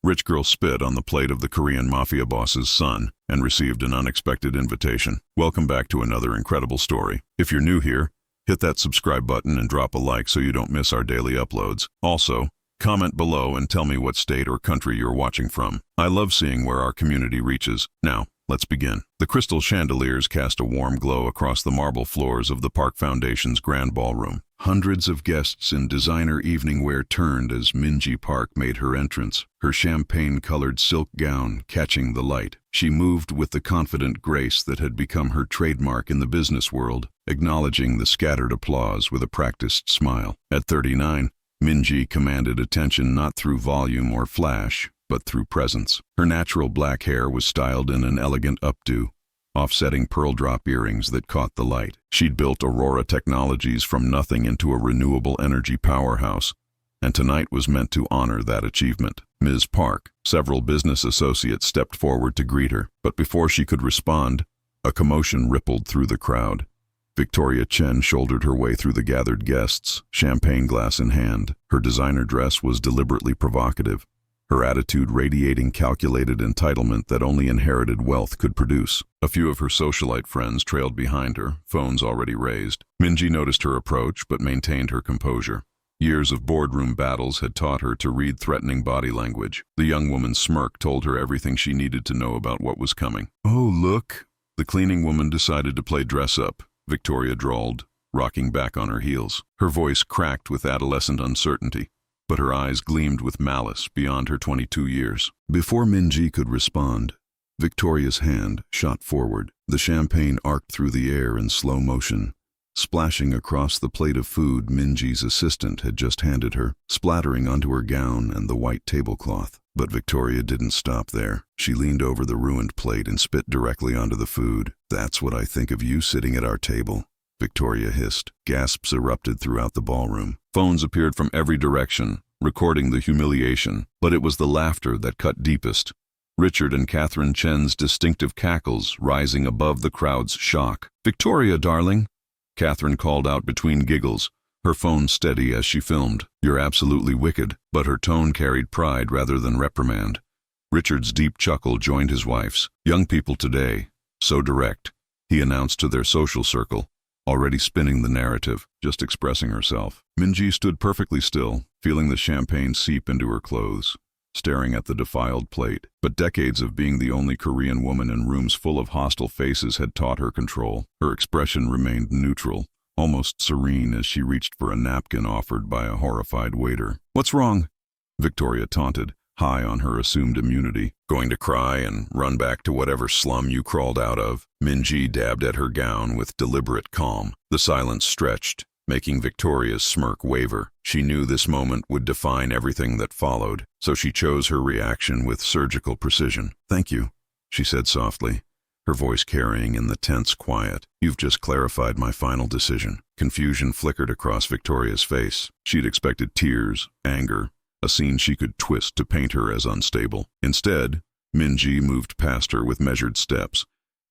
Rich girl spit on the plate of the Korean Mafia boss's son and received an unexpected invitation. Welcome back to another incredible story. If you're new here, hit that subscribe button and drop a like so you don't miss our daily uploads. Also, comment below and tell me what state or country you're watching from. I love seeing where our community reaches. Now, let's begin. The crystal chandeliers cast a warm glow across the marble floors of the Park Foundation's grand ballroom. Hundreds of guests in designer evening wear turned as Minji Park made her entrance, her champagne-colored silk gown catching the light. She moved with the confident grace that had become her trademark in the business world, acknowledging the scattered applause with a practiced smile. At 39, Minji commanded attention not through volume or flash, but through presence. Her natural black hair was styled in an elegant updo, offsetting pearl drop earrings that caught the light. She'd built Aurora Technologies from nothing into a renewable energy powerhouse, and tonight was meant to honor that achievement. Ms. Park, several business associates stepped forward to greet her, but before she could respond, a commotion rippled through the crowd. Victoria Chen shouldered her way through the gathered guests, champagne glass in hand. Her designer dress was deliberately provocative, her attitude radiating calculated entitlement that only inherited wealth could produce. A few of her socialite friends trailed behind her, phones already raised. Minji noticed her approach but maintained her composure. Years of boardroom battles had taught her to read threatening body language. The young woman's smirk told her everything she needed to know about what was coming. "Oh, look." The cleaning woman decided to play dress-up, Victoria drawled, rocking back on her heels. Her voice cracked with adolescent uncertainty, but her eyes gleamed with malice beyond her 22 years. Before Minji could respond, Victoria's hand shot forward. The champagne arced through the air in slow motion, splashing across the plate of food Minji's assistant had just handed her, splattering onto her gown and the white tablecloth. But Victoria didn't stop there. She leaned over the ruined plate and spit directly onto the food. "That's what I think of you sitting at our table," Victoria hissed. Gasps erupted throughout the ballroom. Phones appeared from every direction, recording the humiliation, but it was the laughter that cut deepest. Richard and Catherine Chen's distinctive cackles rising above the crowd's shock. "Victoria, darling," Catherine called out between giggles, her phone steady as she filmed. "You're absolutely wicked," but her tone carried pride rather than reprimand. Richard's deep chuckle joined his wife's. "Young people today, so direct," he announced to their social circle, already spinning the narrative, just expressing herself. Minji stood perfectly still, feeling the champagne seep into her clothes, staring at the defiled plate. But decades of being the only Korean woman in rooms full of hostile faces had taught her control. Her expression remained neutral, almost serene as she reached for a napkin offered by a horrified waiter. "What's wrong?" Victoria taunted, high on her assumed immunity. "Going to cry and run back to whatever slum you crawled out of?" Minji dabbed at her gown with deliberate calm. The silence stretched, making Victoria's smirk waver. She knew this moment would define everything that followed, so she chose her reaction with surgical precision. "Thank you," she said softly, her voice carrying in the tense quiet. "You've just clarified my final decision." Confusion flickered across Victoria's face. She'd expected tears, anger, a scene she could twist to paint her as unstable. Instead, Minji moved past her with measured steps,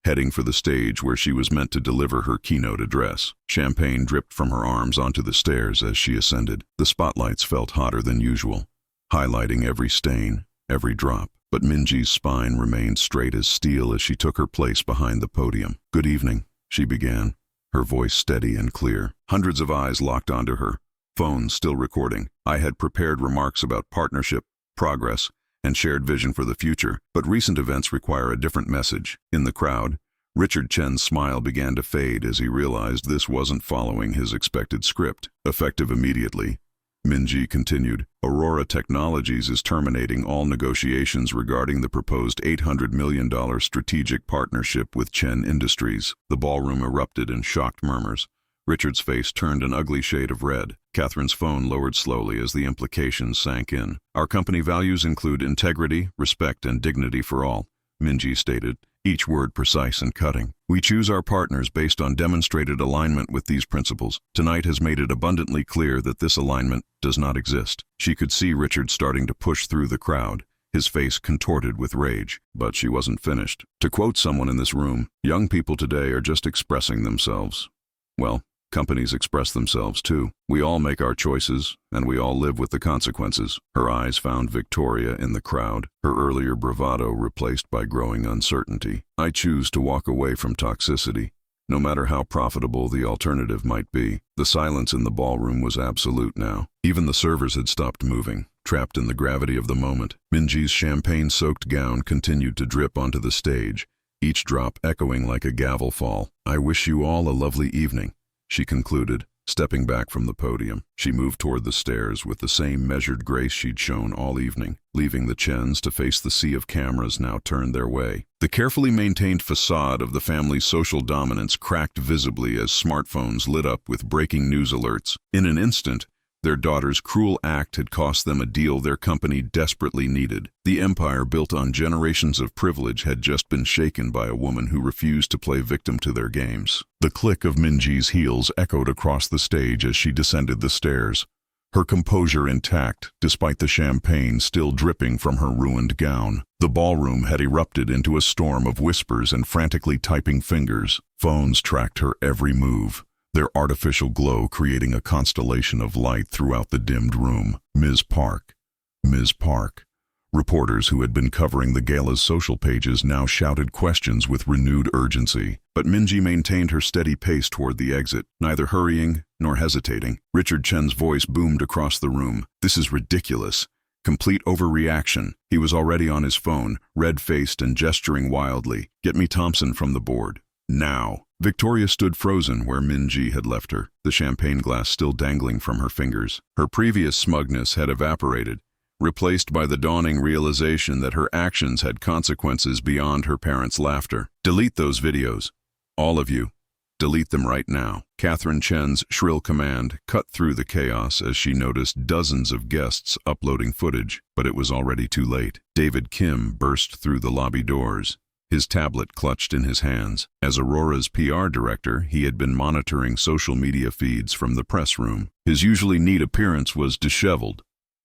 heading for the stage where she was meant to deliver her keynote address. Champagne dripped from her arms onto the stairs as she ascended. The spotlights felt hotter than usual, highlighting every stain, every drop. But Minji's spine remained straight as steel as she took her place behind the podium. "Good evening," she began, her voice steady and clear. Hundreds of eyes locked onto her, phones still recording. "I had prepared remarks about partnership, progress, and shared vision for the future, but recent events require a different message." In the crowd, Richard Chen's smile began to fade as he realized this wasn't following his expected script. Effective immediately, Minji continued, "Aurora Technologies is terminating all negotiations regarding the proposed $800 million strategic partnership with Chen Industries." The ballroom erupted in shocked murmurs. Richard's face turned an ugly shade of red. Catherine's phone lowered slowly as the implications sank in. "Our company values include integrity, respect, and dignity for all," Minji stated, each word precise and cutting. "We choose our partners based on demonstrated alignment with these principles. Tonight has made it abundantly clear that this alignment does not exist." She could see Richard starting to push through the crowd, his face contorted with rage. But she wasn't finished. To quote someone in this room, "Young people today are just expressing themselves." Well, Companies express themselves too. We all make our choices, and we all live with the consequences. Her eyes found Victoria in the crowd, her earlier bravado replaced by growing uncertainty. I choose to walk away from toxicity, no matter how profitable the alternative might be. The silence in the ballroom was absolute now. Even the servers had stopped moving, trapped in the gravity of the moment. Minji's champagne-soaked gown continued to drip onto the stage, each drop echoing like a gavel fall. "I wish you all a lovely evening," she concluded, stepping back from the podium. She moved toward the stairs with the same measured grace she'd shown all evening, leaving the Chens to face the sea of cameras now turned their way. The carefully maintained facade of the family's social dominance cracked visibly as smartphones lit up with breaking news alerts. In an instant, their daughter's cruel act had cost them a deal their company desperately needed. The empire built on generations of privilege had just been shaken by a woman who refused to play victim to their games. The click of Minji's heels echoed across the stage as she descended the stairs, her composure intact despite the champagne still dripping from her ruined gown. The ballroom had erupted into a storm of whispers and frantically typing fingers. Phones tracked her every move, their artificial glow creating a constellation of light throughout the dimmed room. Ms. Park. Ms. Park. Reporters who had been covering the gala's social pages now shouted questions with renewed urgency. But Minji maintained her steady pace toward the exit, neither hurrying nor hesitating. Richard Chen's voice boomed across the room. "This is ridiculous. Complete overreaction." He was already on his phone, red-faced and gesturing wildly. "Get me Thompson from the board. Now." Victoria stood frozen where Minji had left her, the champagne glass still dangling from her fingers. Her previous smugness had evaporated, replaced by the dawning realization that her actions had consequences beyond her parents' laughter. "Delete those videos. All of you. Delete them right now." Catherine Chen's shrill command cut through the chaos as she noticed dozens of guests uploading footage, but it was already too late. David Kim burst through the lobby doors, his tablet clutched in his hands. As Aurora's PR director, he had been monitoring social media feeds from the press room. His usually neat appearance was disheveled,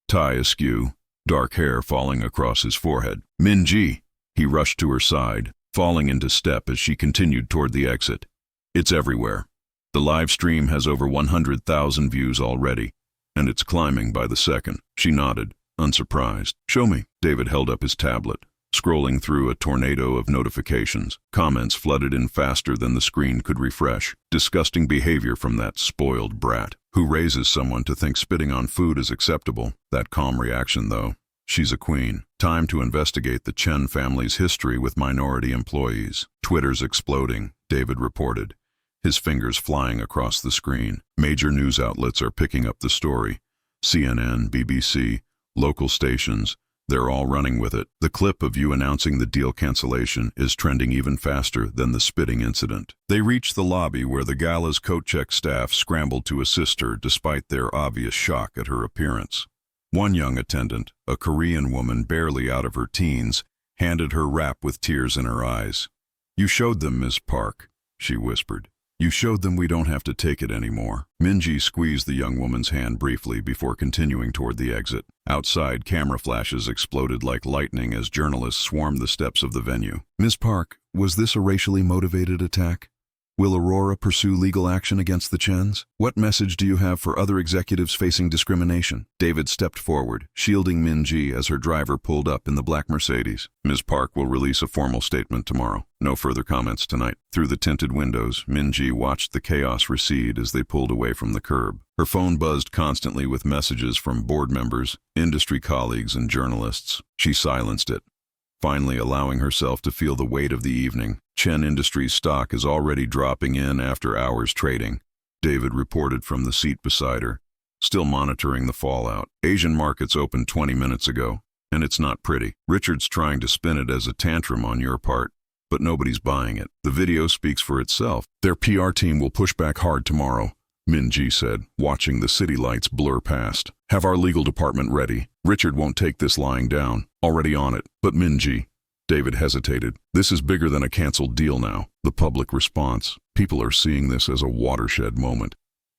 tie askew, dark hair falling across his forehead. "Minji!" He rushed to her side, falling into step as she continued toward the exit. "It's everywhere. The live stream has over 100,000 views already, and it's climbing by the second." She nodded, unsurprised. "Show me." David held up his tablet, scrolling through a tornado of notifications. Comments flooded in faster than the screen could refresh. Disgusting behavior from that spoiled brat. Who raises someone to think spitting on food is acceptable? That calm reaction, though. She's a queen. Time to investigate the Chen family's history with minority employees. Twitter's exploding, David reported, his fingers flying across the screen. Major news outlets are picking up the story. CNN, BBC, local stations, they're all running with it. The clip of you announcing the deal cancellation is trending even faster than the spitting incident. They reached the lobby where the gala's coat check staff scrambled to assist her despite their obvious shock at her appearance. One young attendant, a Korean woman barely out of her teens, handed her wrap with tears in her eyes. "You showed them, Miss Park," she whispered. "You showed them we don't have to take it anymore." Minji squeezed the young woman's hand briefly before continuing toward the exit. Outside, camera flashes exploded like lightning as journalists swarmed the steps of the venue. "Miss Park, was this a racially motivated attack? Will Aurora pursue legal action against the Chens? What message do you have for other executives facing discrimination?" David stepped forward, shielding Minji as her driver pulled up in the black Mercedes. "Ms. Park will release a formal statement tomorrow. No further comments tonight." Through the tinted windows, Minji watched the chaos recede as they pulled away from the curb. Her phone buzzed constantly with messages from board members, industry colleagues, and journalists. She silenced it, finally allowing herself to feel the weight of the evening. Chen Industries stock is already dropping in after hours trading, David reported from the seat beside her, still monitoring the fallout. "Asian markets opened 20 minutes ago, and it's not pretty. Richard's trying to spin it as a tantrum on your part, but nobody's buying it. The video speaks for itself. Their PR team will push back hard tomorrow," Minji said, watching the city lights blur past. "Have our legal department ready. Richard won't take this lying down. Already on it." "But Minji," David hesitated. "This is bigger than a canceled deal now. The public response. People are seeing this as a watershed moment.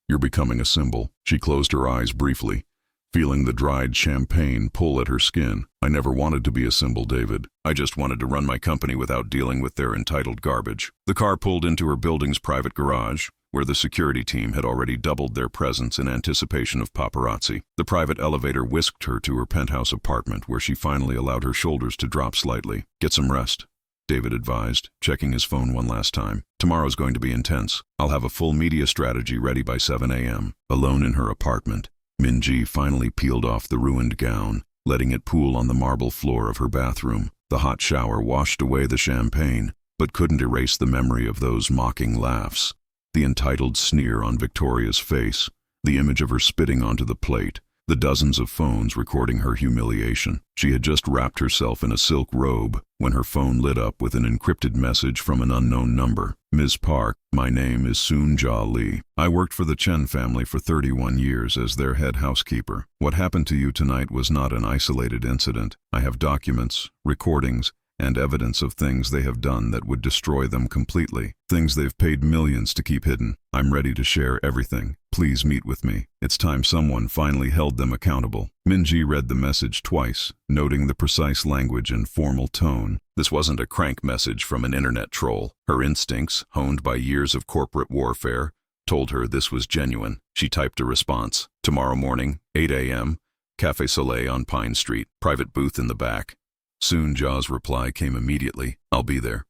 You're becoming a symbol." She closed her eyes briefly, feeling the dried champagne pull at her skin. "I never wanted to be a symbol, David. I just wanted to run my company without dealing with their entitled garbage." The car pulled into her building's private garage, where the security team had already doubled their presence in anticipation of paparazzi. The private elevator whisked her to her penthouse apartment, where she finally allowed her shoulders to drop slightly. "Get some rest," David advised, checking his phone one last time. "Tomorrow's going to be intense. I'll have a full media strategy ready by 7 a.m. Alone in her apartment, Minji finally peeled off the ruined gown, letting it pool on the marble floor of her bathroom. The hot shower washed away the champagne, but couldn't erase the memory of those mocking laughs, the entitled sneer on Victoria's face, the image of her spitting onto the plate, the dozens of phones recording her humiliation. She had just wrapped herself in a silk robe when her phone lit up with an encrypted message from an unknown number. "Ms. Park, my name is Soon-Ja Lee. I worked for the Chen family for 31 years as their head housekeeper. What happened to you tonight was not an isolated incident. I have documents, recordings, and evidence of things they have done that would destroy them completely. Things they've paid millions to keep hidden. I'm ready to share everything. Please meet with me." It's time someone finally held them accountable. Minji read the message twice, noting the precise language and formal tone. This wasn't a crank message from an internet troll. Her instincts, honed by years of corporate warfare, told her this was genuine. She typed a response. "Tomorrow morning, 8 a.m., Café Soleil on Pine Street, private booth in the back." Soon-Ja's reply came immediately. "I'll be there.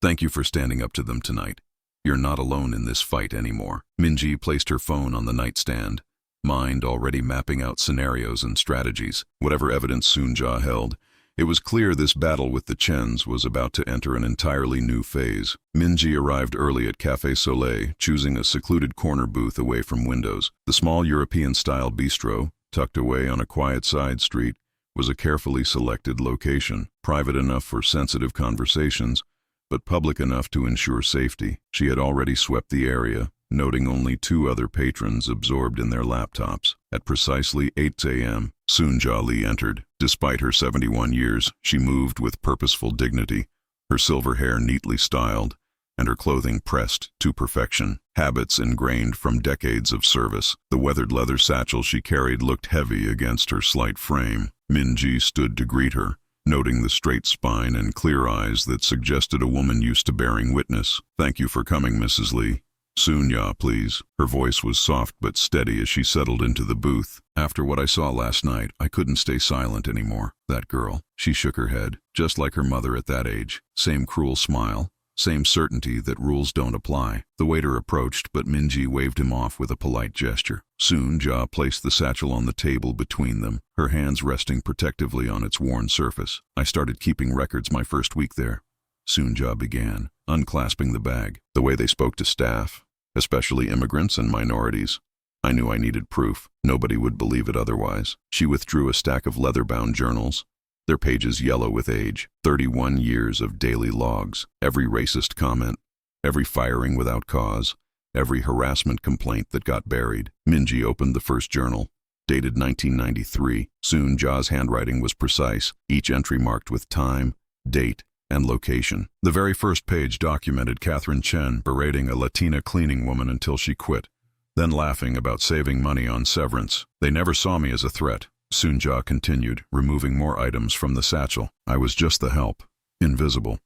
Thank you for standing up to them tonight. You're not alone in this fight anymore." Minji placed her phone on the nightstand, mind already mapping out scenarios and strategies. Whatever evidence Soon-Ja held, it was clear this battle with the Chens was about to enter an entirely new phase. Minji arrived early at Café Soleil, choosing a secluded corner booth away from windows. The small European-style bistro, tucked away on a quiet side street, was a carefully selected location, private enough for sensitive conversations, but public enough to ensure safety. She had already swept the area, noting only 2 other patrons absorbed in their laptops. At precisely 8 a.m., Soon-Ja Lee entered. Despite her 71 years, she moved with purposeful dignity, her silver hair neatly styled, and her clothing pressed to perfection, habits ingrained from decades of service. The weathered leather satchel she carried looked heavy against her slight frame. Minji stood to greet her, noting the straight spine and clear eyes that suggested a woman used to bearing witness. "Thank you for coming, Mrs. Lee. Soon-Ya, please." Her voice was soft but steady as she settled into the booth. "After what I saw last night, I couldn't stay silent anymore. That girl." She shook her head, just like her mother at that age. Same cruel smile, same certainty that rules don't apply. The waiter approached, but Minji waved him off with a polite gesture. Soon-Ja placed the satchel on the table between them, her hands resting protectively on its worn surface. "I started keeping records my first week there," Soon-Ja began, unclasping the bag. "The way they spoke to staff, especially immigrants and minorities, I knew I needed proof. Nobody would believe it otherwise." She withdrew a stack of leather-bound journals, their pages yellow with age. 31 years of daily logs, every racist comment, every firing without cause, every harassment complaint that got buried. Minji opened the first journal, dated 1993. Soon-Ja's handwriting was precise, each entry marked with time, date, and location. The very first page documented Catherine Chen berating a Latina cleaning woman until she quit, then laughing about saving money on severance. "They never saw me as a threat," Soon-Ja continued, removing more items from the satchel. "I was just the help, invisible.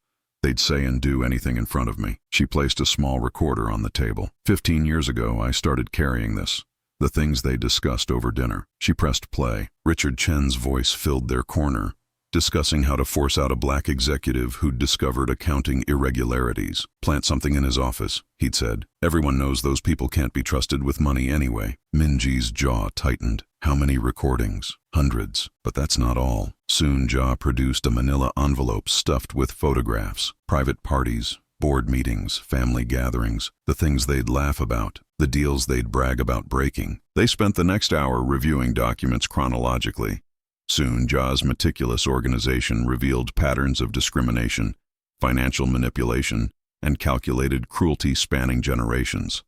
They'd say and do anything in front of me." She placed a small recorder on the table. 15 years ago, I started carrying this. The things they discussed over dinner." She pressed play. Richard Chen's voice filled their corner, discussing how to force out a black executive who'd discovered accounting irregularities. "Plant something in his office," he'd said. "Everyone knows those people can't be trusted with money anyway." Minji's jaw tightened. How many recordings? Hundreds. But that's not all. Soon-Ja produced a manila envelope stuffed with photographs, private parties, board meetings, family gatherings, the things they'd laugh about, the deals they'd brag about breaking. They spent the next hour reviewing documents chronologically. Soon-Ja's meticulous organization revealed patterns of discrimination, financial manipulation, and calculated cruelty spanning generations.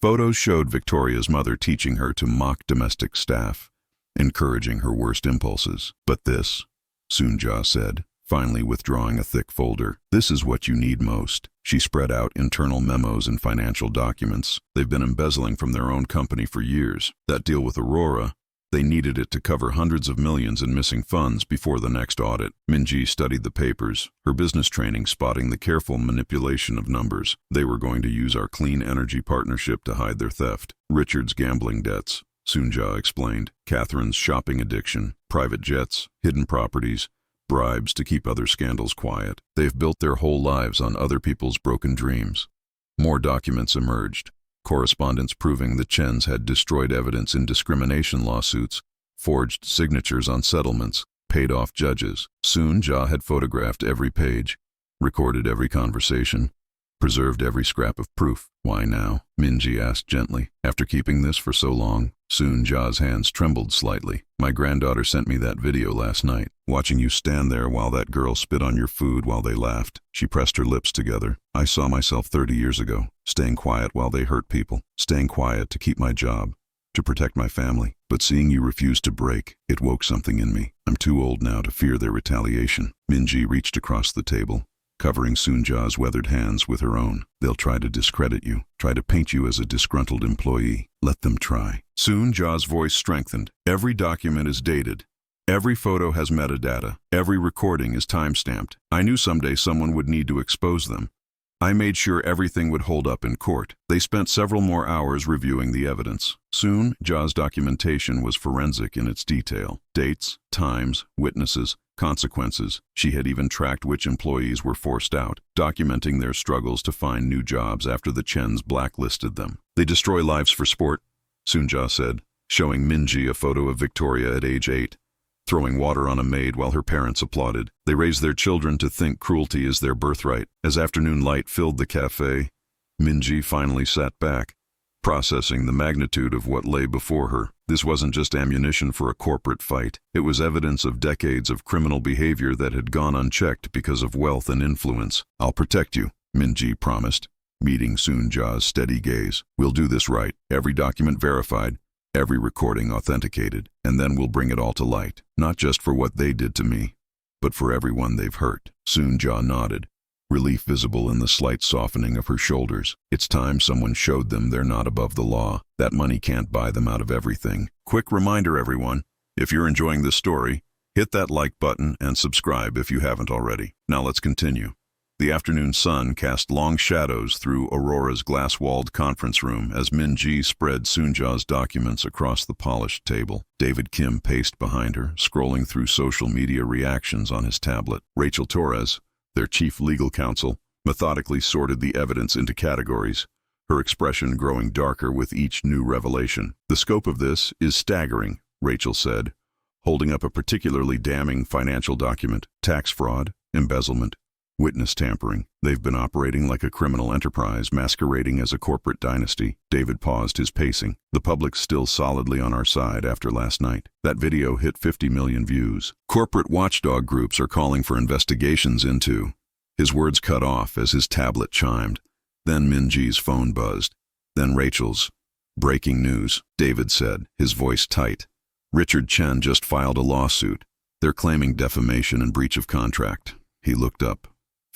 Photos showed Victoria's mother teaching her to mock domestic staff, encouraging her worst impulses. "But this," Soon-Ja said, finally withdrawing a thick folder, "this is what you need most." She spread out internal memos and financial documents. "They've been embezzling from their own company for years. That deal with Aurora, They needed it to cover hundreds of millions in missing funds before the next audit. Minji studied the papers, her business training spotting the careful manipulation of numbers. They were going to use our clean energy partnership to hide their theft. Richard's gambling debts, Soonja explained. Catherine's shopping addiction, private jets, hidden properties, bribes to keep other scandals quiet. They've built their whole lives on other people's broken dreams. More documents emerged. Correspondence proving the Chens had destroyed evidence in discrimination lawsuits, forged signatures on settlements, paid off judges. Soon Ja had photographed every page, recorded every conversation, preserved every scrap of proof. Why now? Minji asked gently. After keeping this for so long, Soon Ja's hands trembled slightly. My granddaughter sent me that video last night, watching you stand there while that girl spit on your food while they laughed. She pressed her lips together. I saw myself 30 years ago, staying quiet while they hurt people, staying quiet to keep my job, to protect my family. But seeing you refuse to break, it woke something in me. I'm too old now to fear their retaliation. Minji reached across the table, covering Soonja's weathered hands with her own. They'll try to discredit you, try to paint you as a disgruntled employee. Let them try. Soonja's voice strengthened. Every document is dated. Every photo has metadata. Every recording is time-stamped. I knew someday someone would need to expose them. I made sure everything would hold up in court. They spent several more hours reviewing the evidence. Soon, Ja's documentation was forensic in its detail. Dates, times, witnesses, consequences. She had even tracked which employees were forced out, documenting their struggles to find new jobs after the Chens blacklisted them. They destroy lives for sport, Soonja said, showing Minji a photo of Victoria at age 8, throwing water on a maid while her parents applauded. They raise their children to think cruelty is their birthright. As afternoon light filled the cafe, Minji finally sat back, processing the magnitude of what lay before her. This wasn't just ammunition for a corporate fight. It was evidence of decades of criminal behavior that had gone unchecked because of wealth and influence. I'll protect you, Minji promised, meeting Soonja's steady gaze. We'll do this right. Every document verified, every recording authenticated, and then we'll bring it all to light. Not just for what they did to me, but for everyone they've hurt. Soonja nodded, relief visible in the slight softening of her shoulders. It's time someone showed them they're not above the law. That money can't buy them out of everything. Quick reminder, everyone, if you're enjoying this story, hit that like button and subscribe if you haven't already. Now let's continue. The afternoon sun cast long shadows through Aurora's glass-walled conference room as Minji spread Soonja's documents across the polished table. David Kim paced behind her, scrolling through social media reactions on his tablet. Rachel Torres, their chief legal counsel, methodically sorted the evidence into categories, her expression growing darker with each new revelation. The scope of this is staggering, Rachel said, holding up a particularly damning financial document. Tax fraud, embezzlement, witness tampering. They've been operating like a criminal enterprise, masquerading as a corporate dynasty. David paused his pacing. The public's still solidly on our side after last night. That video hit 50 million views. Corporate watchdog groups are calling for investigations into... His words cut off as his tablet chimed. Then Minji's phone buzzed. Then Rachel's. Breaking news, David said, his voice tight. Richard Chen just filed a lawsuit. They're claiming defamation and breach of contract. He looked up,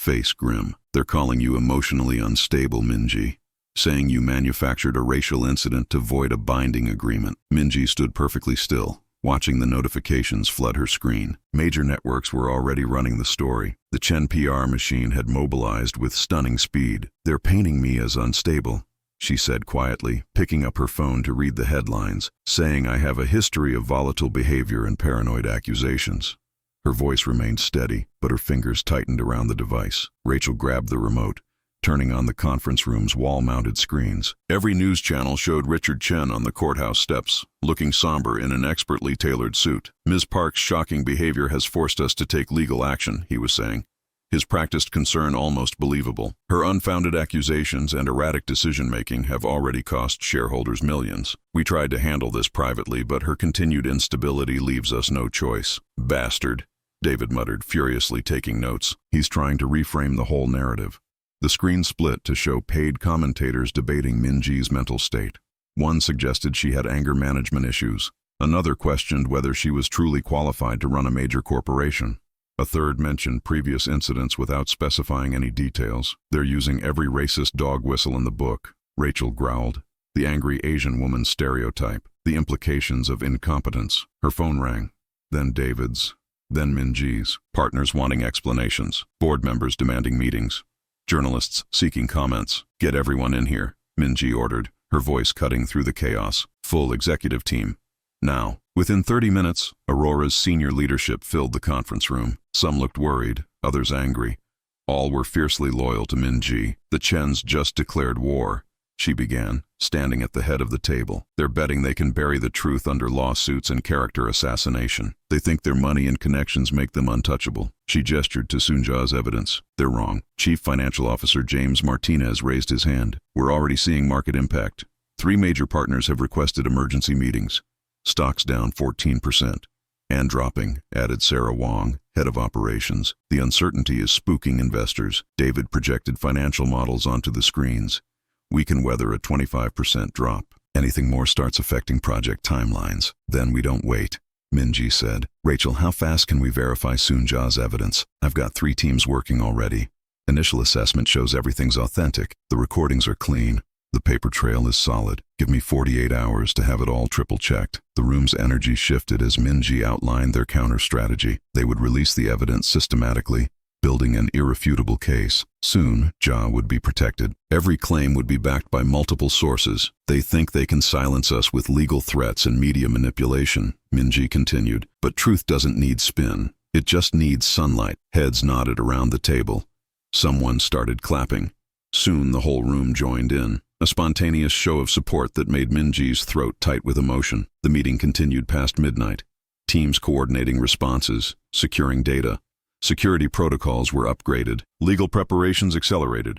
face grim. They're calling you emotionally unstable, Minji, saying you manufactured a racial incident to void a binding agreement. Minji stood perfectly still, watching the notifications flood her screen. Major networks were already running the story. The Chen PR machine had mobilized with stunning speed. They're painting me as unstable, she said quietly, picking up her phone to read the headlines, saying I have a history of volatile behavior and paranoid accusations. Her voice remained steady, but her fingers tightened around the device. Rachel grabbed the remote, turning on the conference room's wall-mounted screens. Every news channel showed Richard Chen on the courthouse steps, looking somber in an expertly tailored suit. Ms. Park's shocking behavior has forced us to take legal action, he was saying, his practiced concern almost believable. Her unfounded accusations and erratic decision-making have already cost shareholders millions. We tried to handle this privately, but her continued instability leaves us no choice. Bastard, David muttered, furiously taking notes. He's trying to reframe the whole narrative. The screen split to show paid commentators debating Minji's mental state. One suggested she had anger management issues. Another questioned whether she was truly qualified to run a major corporation. A third mentioned previous incidents without specifying any details. They're using every racist dog whistle in the book, Rachel growled. The angry Asian woman stereotype. The implications of incompetence. Her phone rang. Then David's. Then Minji's. Partners wanting explanations. Board members demanding meetings. Journalists seeking comments. Get everyone in here, Minji ordered, her voice cutting through the chaos. Full executive team. Now. Within 30 minutes, Aurora's senior leadership filled the conference room. Some looked worried, others angry. All were fiercely loyal to Minji. The Chens just declared war, she began, standing at the head of the table. They're betting they can bury the truth under lawsuits and character assassination. They think their money and connections make them untouchable. She gestured to Sunja's evidence. They're wrong. Chief Financial Officer James Martinez raised his hand. We're already seeing market impact. 3 major partners have requested emergency meetings. Stocks down 14%. And dropping, added Sarah Wong, head of operations. The uncertainty is spooking investors. David projected financial models onto the screens. We can weather a 25% drop. Anything more starts affecting project timelines. Then we don't wait, Minji said. Rachel, how fast can we verify Sunja's evidence? I've got 3 teams working already. Initial assessment shows everything's authentic. The recordings are clean. The paper trail is solid. Give me 48 hours to have it all triple-checked. The room's energy shifted as Minji outlined their counter-strategy. They would release the evidence systematically, building an irrefutable case. Soon, Ja would be protected. Every claim would be backed by multiple sources. They think they can silence us with legal threats and media manipulation, Minji continued. But truth doesn't need spin. It just needs sunlight. Heads nodded around the table. Someone started clapping. Soon the whole room joined in. A spontaneous show of support that made Minji's throat tight with emotion. The meeting continued past midnight. Teams coordinating responses, securing data. Security protocols were upgraded. Legal preparations accelerated.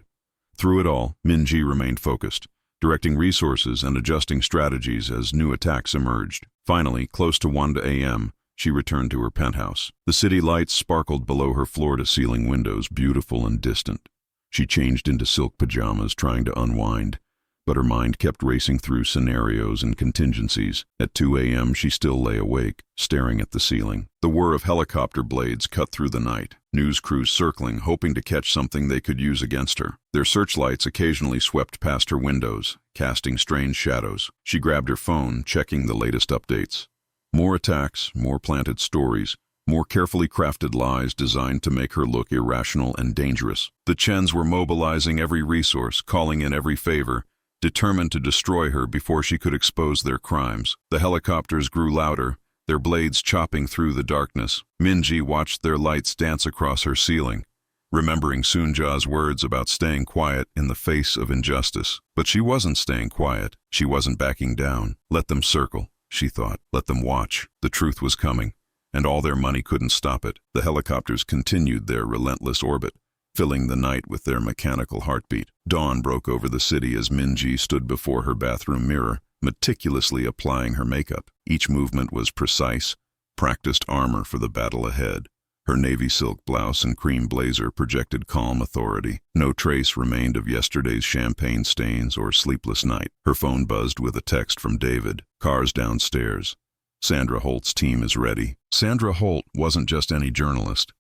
Through it all, Minji remained focused, directing resources and adjusting strategies as new attacks emerged. Finally, close to 1 a.m., she returned to her penthouse. The city lights sparkled below her floor-to-ceiling windows, beautiful and distant. She changed into silk pajamas, trying to unwind. But her mind kept racing through scenarios and contingencies. At 2 a.m., she still lay awake, staring at the ceiling. The whir of helicopter blades cut through the night. News crews circling, hoping to catch something they could use against her. Their searchlights occasionally swept past her windows, casting strange shadows. She grabbed her phone, checking the latest updates. More attacks, more planted stories, more carefully crafted lies designed to make her look irrational and dangerous. The Chens were mobilizing every resource, calling in every favor, determined to destroy her before she could expose their crimes. The helicopters grew louder, their blades chopping through the darkness. Minji watched their lights dance across her ceiling, remembering Sunja's words about staying quiet in the face of injustice. But she wasn't staying quiet. She wasn't backing down. Let them circle, she thought. Let them watch. The truth was coming, and all their money couldn't stop it. The helicopters continued their relentless orbit, filling the night with their mechanical heartbeat. Dawn broke over the city as Minji stood before her bathroom mirror, meticulously applying her makeup. Each movement was precise, practiced armor for the battle ahead. Her navy silk blouse and cream blazer projected calm authority. No trace remained of yesterday's champagne stains or sleepless night. Her phone buzzed with a text from David. Cars downstairs. Sandra Holt's team is ready. Sandra Holt wasn't just any journalist.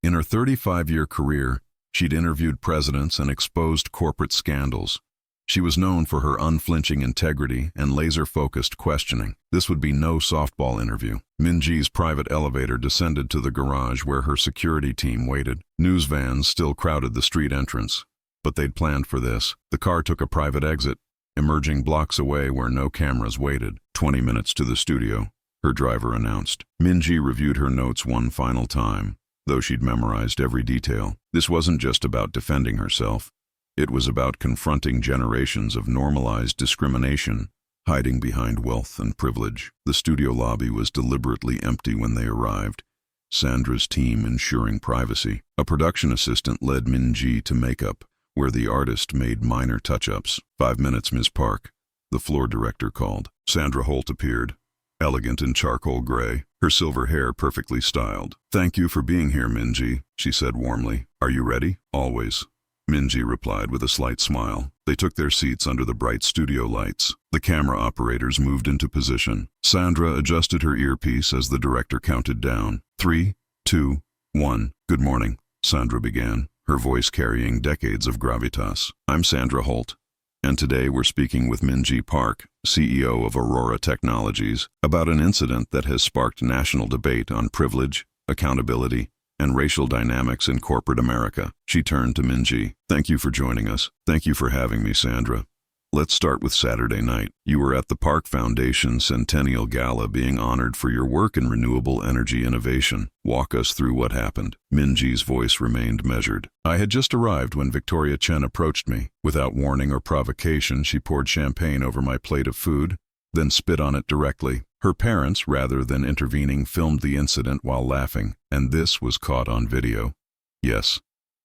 In her 35-year career, she'd interviewed presidents and exposed corporate scandals. She was known for her unflinching integrity and laser-focused questioning. This would be no softball interview. Minji's private elevator descended to the garage where her security team waited. News vans still crowded the street entrance, but they'd planned for this. The car took a private exit, emerging blocks away where no cameras waited. 20 minutes to the studio, her driver announced. Minji reviewed her notes one final time, though she'd memorized every detail. This wasn't just about defending herself. It was about confronting generations of normalized discrimination, hiding behind wealth and privilege. The studio lobby was deliberately empty when they arrived, Sandra's team ensuring privacy. A production assistant led Minji to makeup, where the artist made minor touch-ups. 5 minutes, Ms. Park, the floor director called. Sandra Holt appeared, elegant in charcoal gray, her silver hair perfectly styled. "Thank you for being here, Minji," she said warmly. "Are you ready?" "Always," Minji replied with a slight smile. They took their seats under the bright studio lights. The camera operators moved into position. Sandra adjusted her earpiece as the director counted down. 3, 2, 1. "Good morning," Sandra began, her voice carrying decades of gravitas. "I'm Sandra Holt, and today we're speaking with Minji Park, CEO of Aurora Technologies, about an incident that has sparked national debate on privilege, accountability, and racial dynamics in corporate America. She turned to Minji. Thank you for joining us. Thank you for having me, Sandra. Let's start with Saturday night. You were at the Park Foundation Centennial Gala being honored for your work in renewable energy innovation. Walk us through what happened. Minji's voice remained measured. I had just arrived when Victoria Chen approached me. Without warning or provocation, she poured champagne over my plate of food, then spit on it directly. Her parents, rather than intervening, filmed the incident while laughing, and this was caught on video. Yes.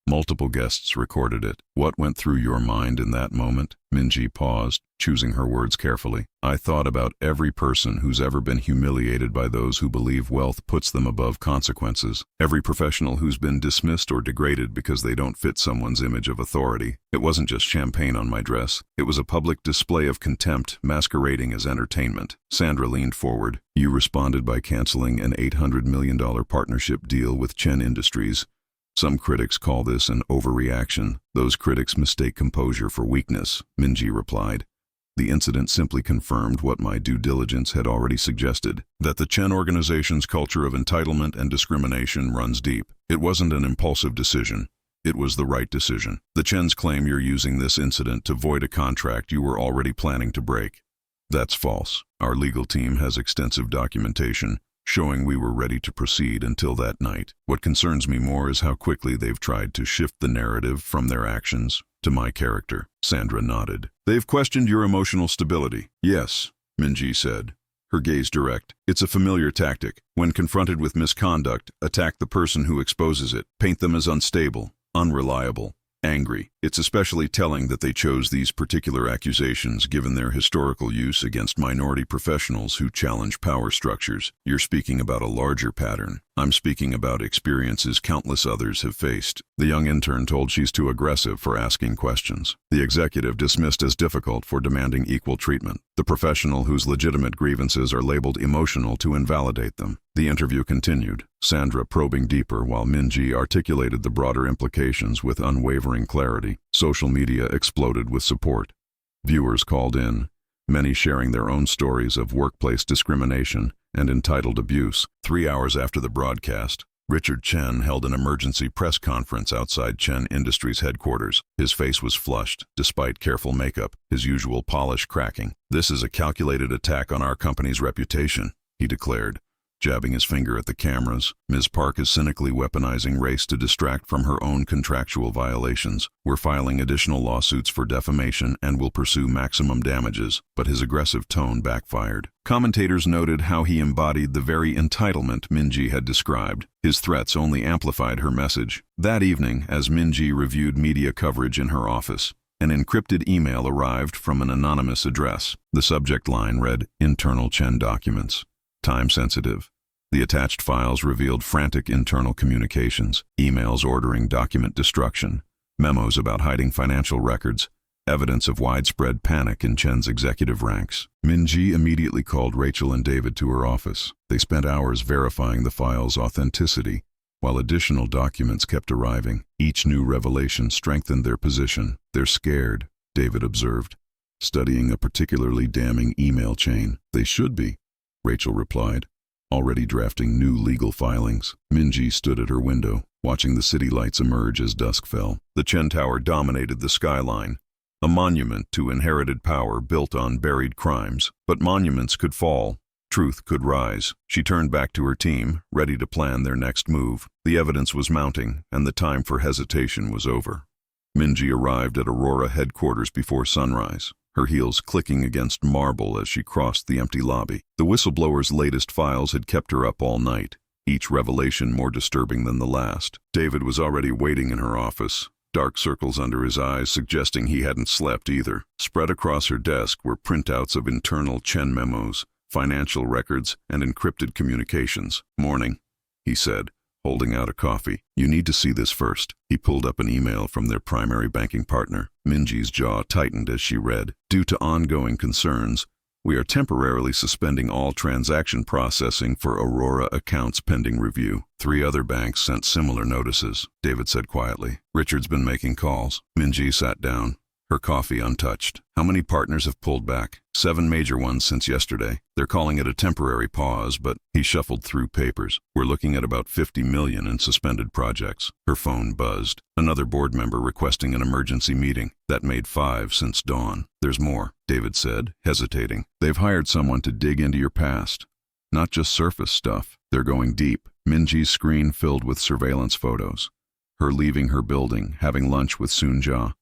Multiple guests recorded it. What went through your mind in that moment? Minji paused, choosing her words carefully. I thought about every person who's ever been humiliated by those who believe wealth puts them above consequences. Every professional who's been dismissed or degraded because they don't fit someone's image of authority. It wasn't just champagne on my dress. It was a public display of contempt masquerading as entertainment. Sandra leaned forward. You responded by canceling an $800 million partnership deal with Chen Industries. Some critics call this an overreaction. Those critics mistake composure for weakness, Minji replied. The incident simply confirmed what my due diligence had already suggested, that the Chen organization's culture of entitlement and discrimination runs deep. It wasn't an impulsive decision. It was the right decision. The Chens claim you're using this incident to void a contract you were already planning to break. That's false. Our legal team has extensive documentation showing we were ready to proceed until that night. What concerns me more is how quickly they've tried to shift the narrative from their actions to my character. Sandra nodded. They've questioned your emotional stability. Yes, Minji said, her gaze direct. It's a familiar tactic. When confronted with misconduct, attack the person who exposes it. Paint them as unstable, unreliable, angry. It's especially telling that they chose these particular accusations given their historical use against minority professionals who challenge power structures. You're speaking about a larger pattern. I'm speaking about experiences countless others have faced. The young intern told she's too aggressive for asking questions. The executive dismissed as difficult for demanding equal treatment. The professional whose legitimate grievances are labeled emotional to invalidate them. The interview continued, Sandra probing deeper while Minji articulated the broader implications with unwavering clarity. Social media exploded with support. Viewers called in, many sharing their own stories of workplace discrimination and entitled abuse. 3 hours after the broadcast, Richard Chen held an emergency press conference outside Chen Industries headquarters. His face was flushed, despite careful makeup, his usual polish cracking. This is a calculated attack on our company's reputation, he declared, jabbing his finger at the cameras. Ms. Park is cynically weaponizing race to distract from her own contractual violations. We're filing additional lawsuits for defamation and will pursue maximum damages, but his aggressive tone backfired. Commentators noted how he embodied the very entitlement Minji had described. His threats only amplified her message. That evening, as Minji reviewed media coverage in her office, an encrypted email arrived from an anonymous address. The subject line read, Internal Chen Documents. Time-sensitive. The attached files revealed frantic internal communications, emails ordering document destruction, memos about hiding financial records, evidence of widespread panic in Chen's executive ranks. Minji immediately called Rachel and David to her office. They spent hours verifying the file's authenticity, while additional documents kept arriving. Each new revelation strengthened their position. They're scared, David observed, studying a particularly damning email chain. They should be, Rachel replied, already drafting new legal filings. Minji stood at her window, watching the city lights emerge as dusk fell. The Chen Tower dominated the skyline, a monument to inherited power built on buried crimes. But monuments could fall, truth could rise. She turned back to her team, ready to plan their next move. The evidence was mounting, and the time for hesitation was over. Minji arrived at Aurora headquarters before sunrise, her heels clicking against marble as she crossed the empty lobby. The whistleblower's latest files had kept her up all night, each revelation more disturbing than the last. David was already waiting in her office, dark circles under his eyes suggesting he hadn't slept either. Spread across her desk were printouts of internal Chen memos, financial records, and encrypted communications. Morning, he said, holding out a coffee. You need to see this first. He pulled up an email from their primary banking partner. Minji's jaw tightened as she read. Due to ongoing concerns, we are temporarily suspending all transaction processing for Aurora accounts pending review. 3 other banks sent similar notices, David said quietly. Richard's been making calls. Minji sat down, her coffee untouched. How many partners have pulled back? 7 major ones since yesterday. They're calling it a temporary pause, but he shuffled through papers. We're looking at about 50 million in suspended projects. Her phone buzzed. Another board member requesting an emergency meeting. That made 5 since dawn. There's more, David said, hesitating. They've hired someone to dig into your past. Not just surface stuff. They're going deep. Minji's screen filled with surveillance photos. Her leaving her building, having lunch with Soon-ja,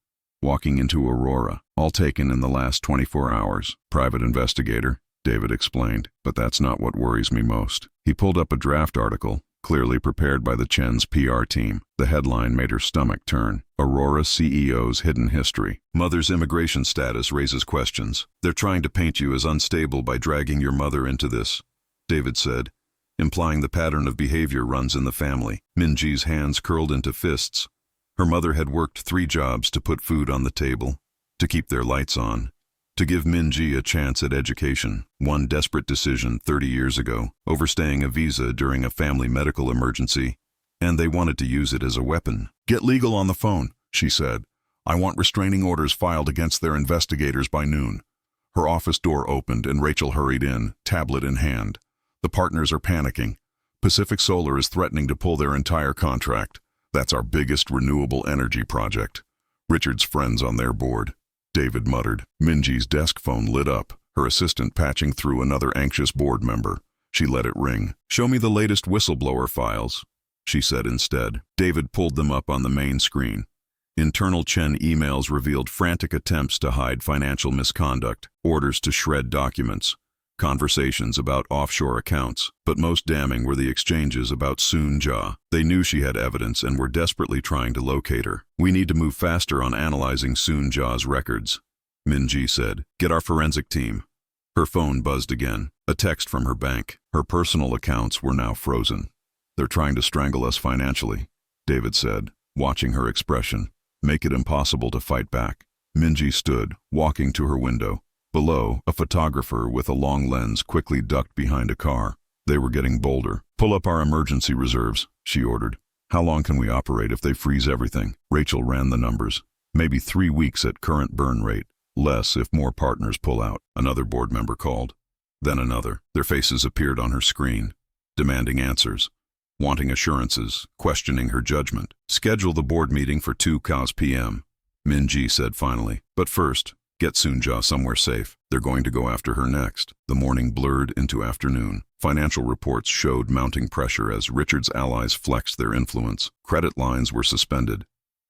walking into Aurora, all taken in the last 24 hours. Private investigator, David explained, but that's not what worries me most. He pulled up a draft article, clearly prepared by the Chen's PR team. The headline made her stomach turn. Aurora CEO's hidden history. Mother's immigration status raises questions. They're trying to paint you as unstable by dragging your mother into this, David said, implying the pattern of behavior runs in the family. Minji's hands curled into fists. Her mother had worked 3 jobs to put food on the table, to keep their lights on, to give Minji a chance at education. One desperate decision 30 years ago, overstaying a visa during a family medical emergency, and they wanted to use it as a weapon. Get legal on the phone, she said. I want restraining orders filed against their investigators by noon. Her office door opened and Rachel hurried in, tablet in hand. The partners are panicking. Pacific Solar is threatening to pull their entire contract. That's our biggest renewable energy project. Richard's friends on their board. David muttered. Minji's desk phone lit up, her assistant patching through another anxious board member. She let it ring. Show me the latest whistleblower files, she said instead. David pulled them up on the main screen. Internal Chen emails revealed frantic attempts to hide financial misconduct, orders to shred documents, conversations about offshore accounts, but most damning were the exchanges about Soon-ja. They knew she had evidence and were desperately trying to locate her. We need to move faster on analyzing Soon-ja's records, Minji said. Get our forensic team. Her phone buzzed again. A text from her bank. Her personal accounts were now frozen. They're trying to strangle us financially, David said, watching her expression. Make it impossible to fight back. Minji stood, walking to her window. Below, a photographer with a long lens quickly ducked behind a car. They were getting bolder. Pull up our emergency reserves, she ordered. How long can we operate if they freeze everything? Rachel ran the numbers. Maybe 3 weeks at current burn rate. Less if more partners pull out, another board member called. Then another. Their faces appeared on her screen, demanding answers, wanting assurances, questioning her judgment. Schedule the board meeting for 2 p.m., Minji said finally. But first, get Soon-ja somewhere safe. They're going to go after her next. The morning blurred into afternoon. Financial reports showed mounting pressure as Richard's allies flexed their influence. Credit lines were suspended.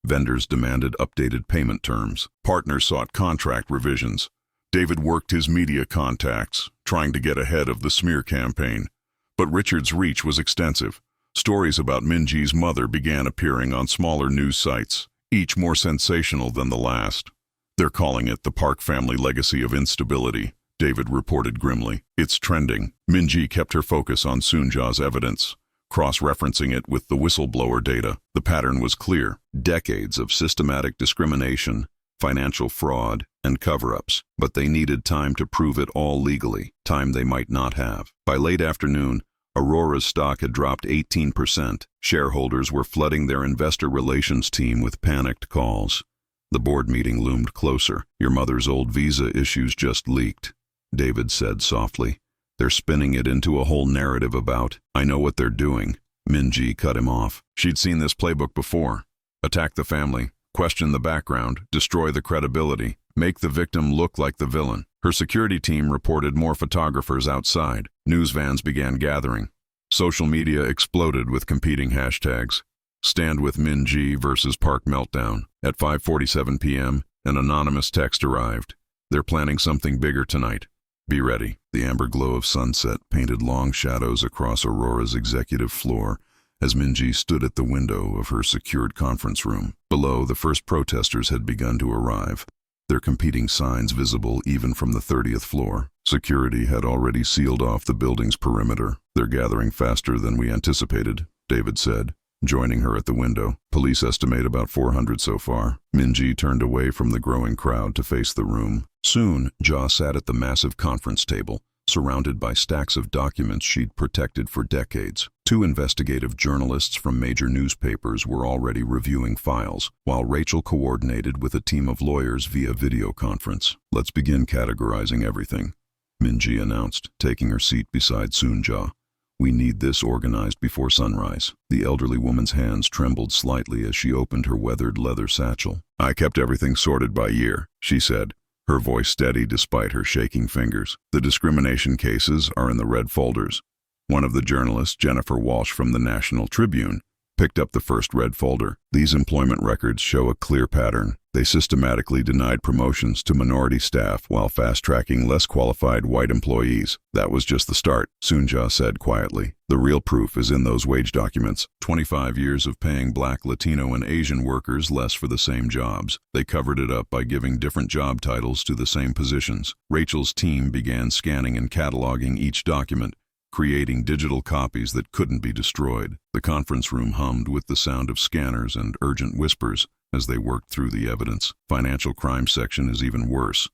Vendors demanded updated payment terms. Partners sought contract revisions. David worked his media contacts, trying to get ahead of the smear campaign. But Richard's reach was extensive. Stories about Minji's mother began appearing on smaller news sites, each more sensational than the last. They're calling it the Park family legacy of instability, David reported grimly. It's trending. Minji kept her focus on Soon-ja's evidence, cross-referencing it with the whistleblower data. The pattern was clear. Decades of systematic discrimination, financial fraud, and cover-ups. But they needed time to prove it all legally, time they might not have. By late afternoon, Aurora's stock had dropped 18%. Shareholders were flooding their investor relations team with panicked calls. The board meeting loomed closer. Your mother's old visa issues just leaked, David said softly. They're spinning it into a whole narrative about, I know what they're doing. Minji cut him off. She'd seen this playbook before. Attack the family, question the background, destroy the credibility, make the victim look like the villain. Her security team reported more photographers outside. News vans began gathering. Social media exploded with competing hashtags. Stand with Minji versus Park Meltdown. At 5:47 p.m., an anonymous text arrived. They're planning something bigger tonight. Be ready. The amber glow of sunset painted long shadows across Aurora's executive floor as Minji stood at the window of her secured conference room. Below, the first protesters had begun to arrive, their competing signs visible even from the 30th floor. Security had already sealed off the building's perimeter. They're gathering faster than we anticipated, David said, joining her at the window. Police estimate about 400 so far. Minji turned away from the growing crowd to face the room. Soon, Ja sat at the massive conference table, surrounded by stacks of documents she'd protected for decades. Two investigative journalists from major newspapers were already reviewing files, while Rachel coordinated with a team of lawyers via video conference. "Let's begin categorizing everything," Minji announced, taking her seat beside Soonja. "We need this organized before sunrise." The elderly woman's hands trembled slightly as she opened her weathered leather satchel. "I kept everything sorted by year," she said, her voice steady despite her shaking fingers. "The discrimination cases are in the red folders." One of the journalists, Jennifer Walsh from the National Tribune, picked up the first red folder. "These employment records show a clear pattern. They systematically denied promotions to minority staff while fast-tracking less qualified white employees." "That was just the start," Soonja said quietly. "The real proof is in those wage documents. 25 years of paying Black, Latino, and Asian workers less for the same jobs. They covered it up by giving different job titles to the same positions." Rachel's team began scanning and cataloging each document, creating digital copies that couldn't be destroyed. The conference room hummed with the sound of scanners and urgent whispers as they worked through the evidence. "Financial crime section is even worse,"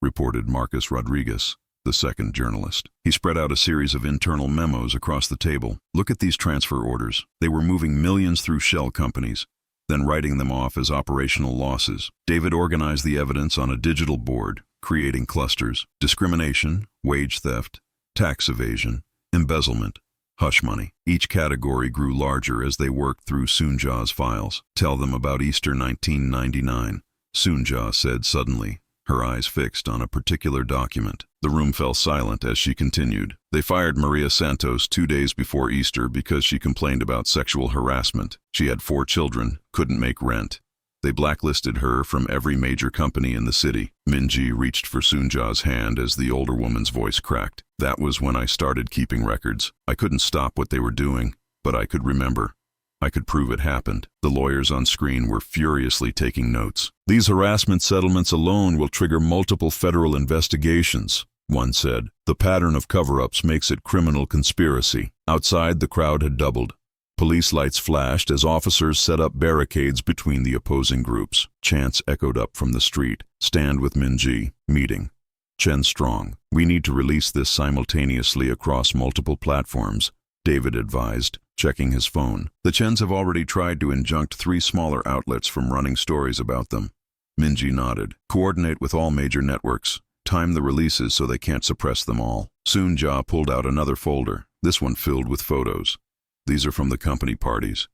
reported Marcus Rodriguez, the second journalist. He spread out a series of internal memos across the table. "Look at these transfer orders. They were moving millions through shell companies, then writing them off as operational losses." David organized the evidence on a digital board, creating clusters: discrimination, wage theft, tax evasion, embezzlement, hush money. Each category grew larger as they worked through Soonja's files. "Tell them about Easter 1999, Soonja said suddenly, her eyes fixed on a particular document. The room fell silent as she continued. "They fired Maria Santos 2 days before Easter because she complained about sexual harassment. She had 4 children, couldn't make rent. They blacklisted her from every major company in the city." Minji reached for Soonja's hand as the older woman's voice cracked. "That was when I started keeping records. I couldn't stop what they were doing, but I could remember. I could prove it happened." The lawyers on screen were furiously taking notes. "These harassment settlements alone will trigger multiple federal investigations," one said. "The pattern of cover-ups makes it criminal conspiracy." Outside, the crowd had doubled. Police lights flashed as officers set up barricades between the opposing groups. Chants echoed up from the street. "Stand with Minji. Meeting. Chen Strong. We need to release this simultaneously across multiple platforms," David advised, checking his phone. "The Chens have already tried to injunct 3 smaller outlets from running stories about them." Minji nodded. "Coordinate with all major networks. Time the releases so they can't suppress them all." Soonja pulled out another folder, this one filled with photos. "These are from the company parties.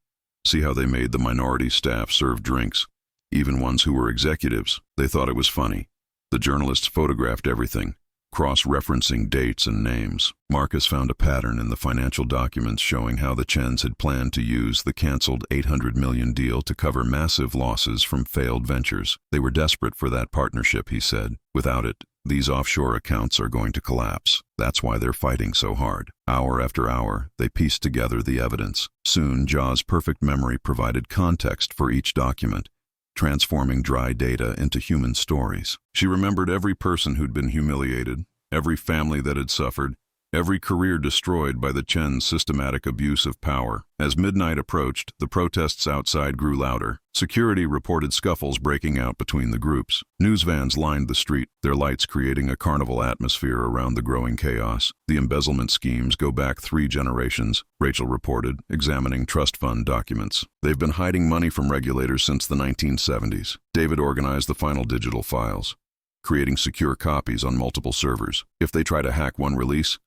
See how they made the minority staff serve drinks, even ones who were executives. They thought it was funny." The journalists photographed everything, cross-referencing dates and names. Marcus found a pattern in the financial documents showing how the Chens had planned to use the canceled $800 million deal to cover massive losses from failed ventures. "They were desperate for that partnership," he said. "Without it, these offshore accounts are going to collapse. That's why they're fighting so hard." Hour after hour, they pieced together the evidence. Soon, Ja's perfect memory provided context for each document, transforming dry data into human stories. She remembered every person who'd been humiliated, every family that had suffered, every career destroyed by the Chen's systematic abuse of power. As midnight approached, the protests outside grew louder. Security reported scuffles breaking out between the groups. News vans lined the street, their lights creating a carnival atmosphere around the growing chaos. "The embezzlement schemes go back 3 generations, Rachel reported, examining trust fund documents. "They've been hiding money from regulators since the 1970s. David organized the final digital files, creating secure copies on multiple servers. If they try to hack one release,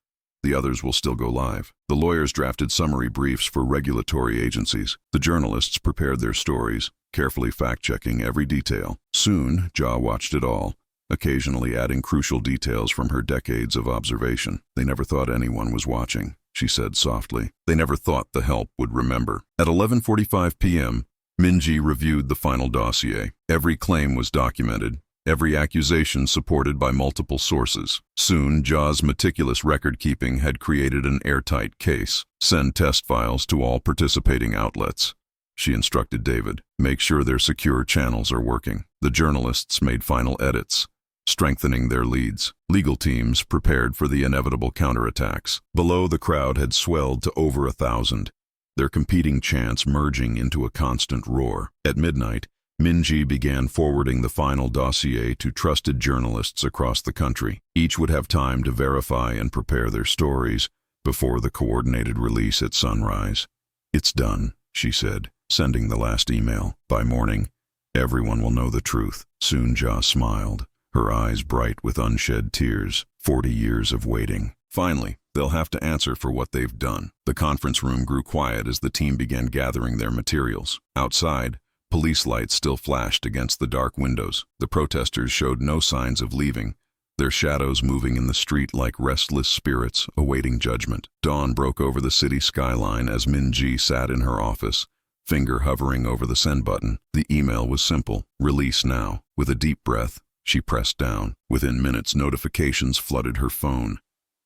the others will still go live. The lawyers drafted summary briefs for regulatory agencies. The journalists prepared their stories, carefully fact-checking every detail. Soon, Ja watched it all, occasionally adding crucial details from her decades of observation. "They never thought anyone was watching," she said softly. "They never thought the help would remember." At 11:45 p.m., Minji reviewed the final dossier. Every claim was documented, every accusation supported by multiple sources. Soon, Ja's meticulous record-keeping had created an airtight case. "Send test files to all participating outlets," she instructed David. "Make sure their secure channels are working." The journalists made final edits, strengthening their leads. Legal teams prepared for the inevitable counterattacks. Below, the crowd had swelled to over 1,000, their competing chants merging into a constant roar. At midnight, Minji began forwarding the final dossier to trusted journalists across the country. Each would have time to verify and prepare their stories before the coordinated release at sunrise. "It's done," she said, sending the last email. "By morning, everyone will know the truth." Soon Ja smiled, her eyes bright with unshed tears. 40 years of waiting. Finally, they'll have to answer for what they've done. The conference room grew quiet as the team began gathering their materials. Outside, police lights still flashed against the dark windows. The protesters showed no signs of leaving, their shadows moving in the street like restless spirits awaiting judgment. Dawn broke over the city skyline as Min-ji sat in her office, finger hovering over the send button. The email was simple: "Release now." With a deep breath, she pressed down. Within minutes, notifications flooded her phone.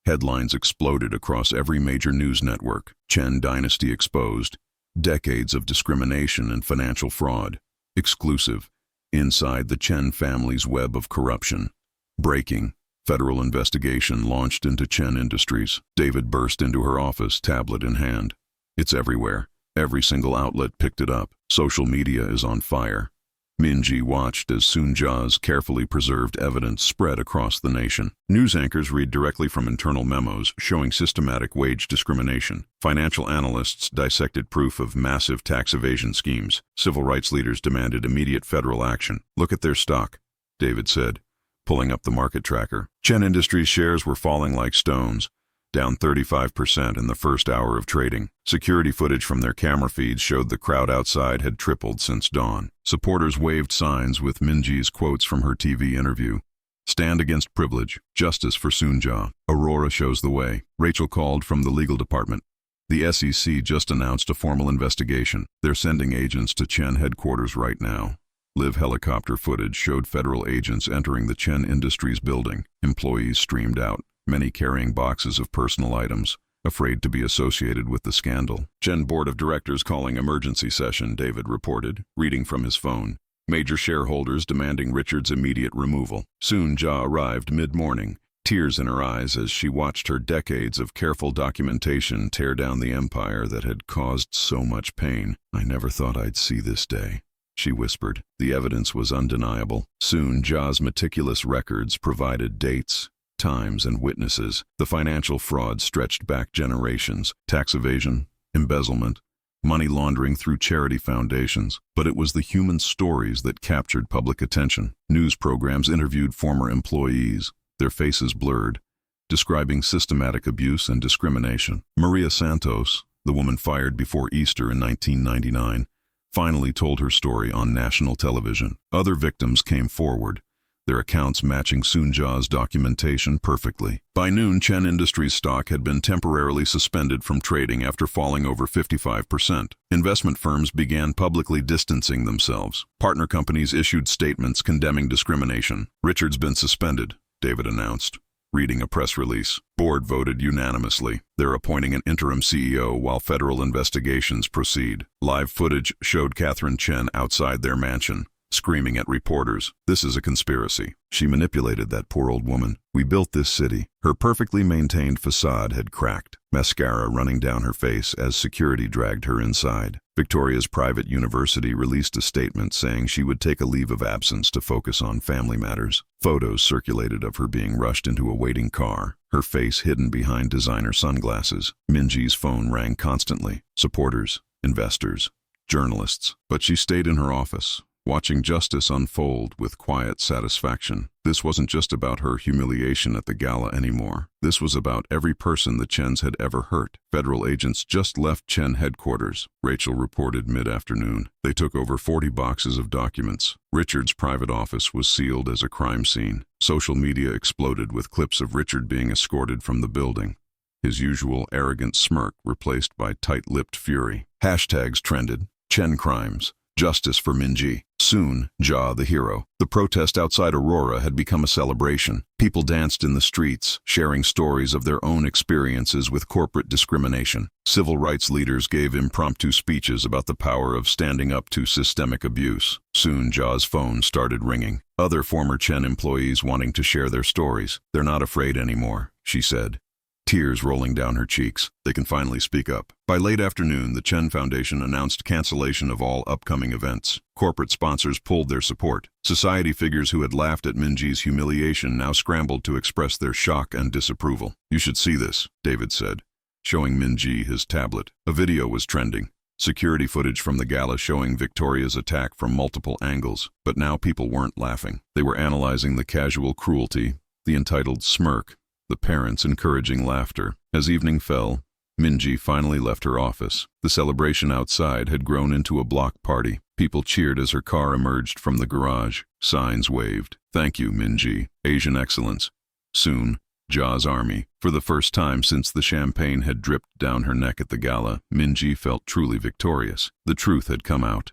Headlines exploded across every major news network. Chen dynasty exposed. Decades of discrimination and financial fraud. Exclusive. Inside the Chen family's web of corruption. Breaking. Federal investigation launched into Chen Industries. David burst into her office, tablet in hand. "It's everywhere. Every single outlet picked it up. Social media is on fire." Min-ji watched as Soon-ja's carefully preserved evidence spread across the nation. News anchors read directly from internal memos showing systematic wage discrimination. Financial analysts dissected proof of massive tax evasion schemes. Civil rights leaders demanded immediate federal action. "Look at their stock," David said, pulling up the market tracker. Chen Industries shares were falling like stones, down 35% in the first hour of trading. Security footage from their camera feeds showed the crowd outside had tripled since dawn. Supporters waved signs with Min-ji's quotes from her TV interview. "Stand against privilege. Justice for Soon-ja. Aurora shows the way." Rachel called from the legal department. "The SEC just announced a formal investigation. They're sending agents to Chen headquarters right now." Live helicopter footage showed federal agents entering the Chen Industries building. Employees streamed out, many carrying boxes of personal items, afraid to be associated with the scandal. "Chen Board of Directors calling emergency session," David reported, reading from his phone. Major shareholders demanding Richard's immediate removal. Soon-ja arrived mid-morning, tears in her eyes as she watched her decades of careful documentation tear down the empire that had caused so much pain. "I never thought I'd see this day," she whispered. The evidence was undeniable. Soon-ja's meticulous records provided dates, times, and witnesses. The financial fraud stretched back generations. Tax evasion, embezzlement, money laundering through charity foundations. But it was the human stories that captured public attention. News programs interviewed former employees, their faces blurred, describing systematic abuse and discrimination. Maria Santos, the woman fired before Easter in 1999, finally told her story on national television. Other victims came forward, their accounts matching Soon-ja's documentation perfectly. By noon, Chen Industries stock had been temporarily suspended from trading after falling over 55%. Investment firms began publicly distancing themselves. Partner companies issued statements condemning discrimination. "Richard's been suspended," David announced, reading a press release. Board voted unanimously. They're appointing an interim CEO while federal investigations proceed. Live footage showed Catherine Chen outside their mansion, screaming at reporters, "This is a conspiracy. She manipulated that poor old woman. We built this city." Her perfectly maintained facade had cracked, mascara running down her face as security dragged her inside. Victoria's private university released a statement saying she would take a leave of absence to focus on family matters. Photos circulated of her being rushed into a waiting car, her face hidden behind designer sunglasses. Min-ji's phone rang constantly. Supporters, investors, journalists. But she stayed in her office, watching justice unfold with quiet satisfaction. This wasn't just about her humiliation at the gala anymore. This was about every person the Chens had ever hurt. Federal agents just left Chen headquarters, Rachel reported mid-afternoon. They took over 40 boxes of documents. Richard's private office was sealed as a crime scene. Social media exploded with clips of Richard being escorted from the building, his usual arrogant smirk replaced by tight-lipped fury. Hashtags trended. Chen crimes. Justice for Min-ji. Soon, Ja the hero. The protest outside Aurora had become a celebration. People danced in the streets, sharing stories of their own experiences with corporate discrimination. Civil rights leaders gave impromptu speeches about the power of standing up to systemic abuse. Soon, Ja's phone started ringing. Other former Chen employees wanting to share their stories. "They're not afraid anymore," she said, tears rolling down her cheeks. "They can finally speak up." By late afternoon, the Chen Foundation announced cancellation of all upcoming events. Corporate sponsors pulled their support. Society figures who had laughed at Min-ji's humiliation now scrambled to express their shock and disapproval. "You should see this," David said, showing Minji his tablet. A video was trending. Security footage from the gala showing Victoria's attack from multiple angles. But now people weren't laughing. They were analyzing the casual cruelty, the entitled smirk, the parents encouraging laughter. As evening fell, Minji finally left her office. The celebration outside had grown into a block party. People cheered as her car emerged from the garage. Signs waved. "Thank you, Minji. Asian excellence." Soon, Ja's army. For the first time since the champagne had dripped down her neck at the gala, Minji felt truly victorious. The truth had come out.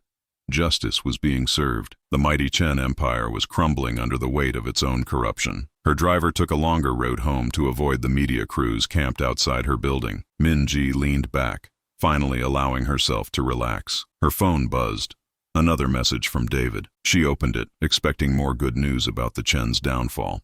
Justice was being served. The mighty Chen empire was crumbling under the weight of its own corruption. Her driver took a longer road home to avoid the media crews camped outside her building. Minji leaned back, finally allowing herself to relax. Her phone buzzed. Another message from David. She opened it, expecting more good news about the Chen's downfall.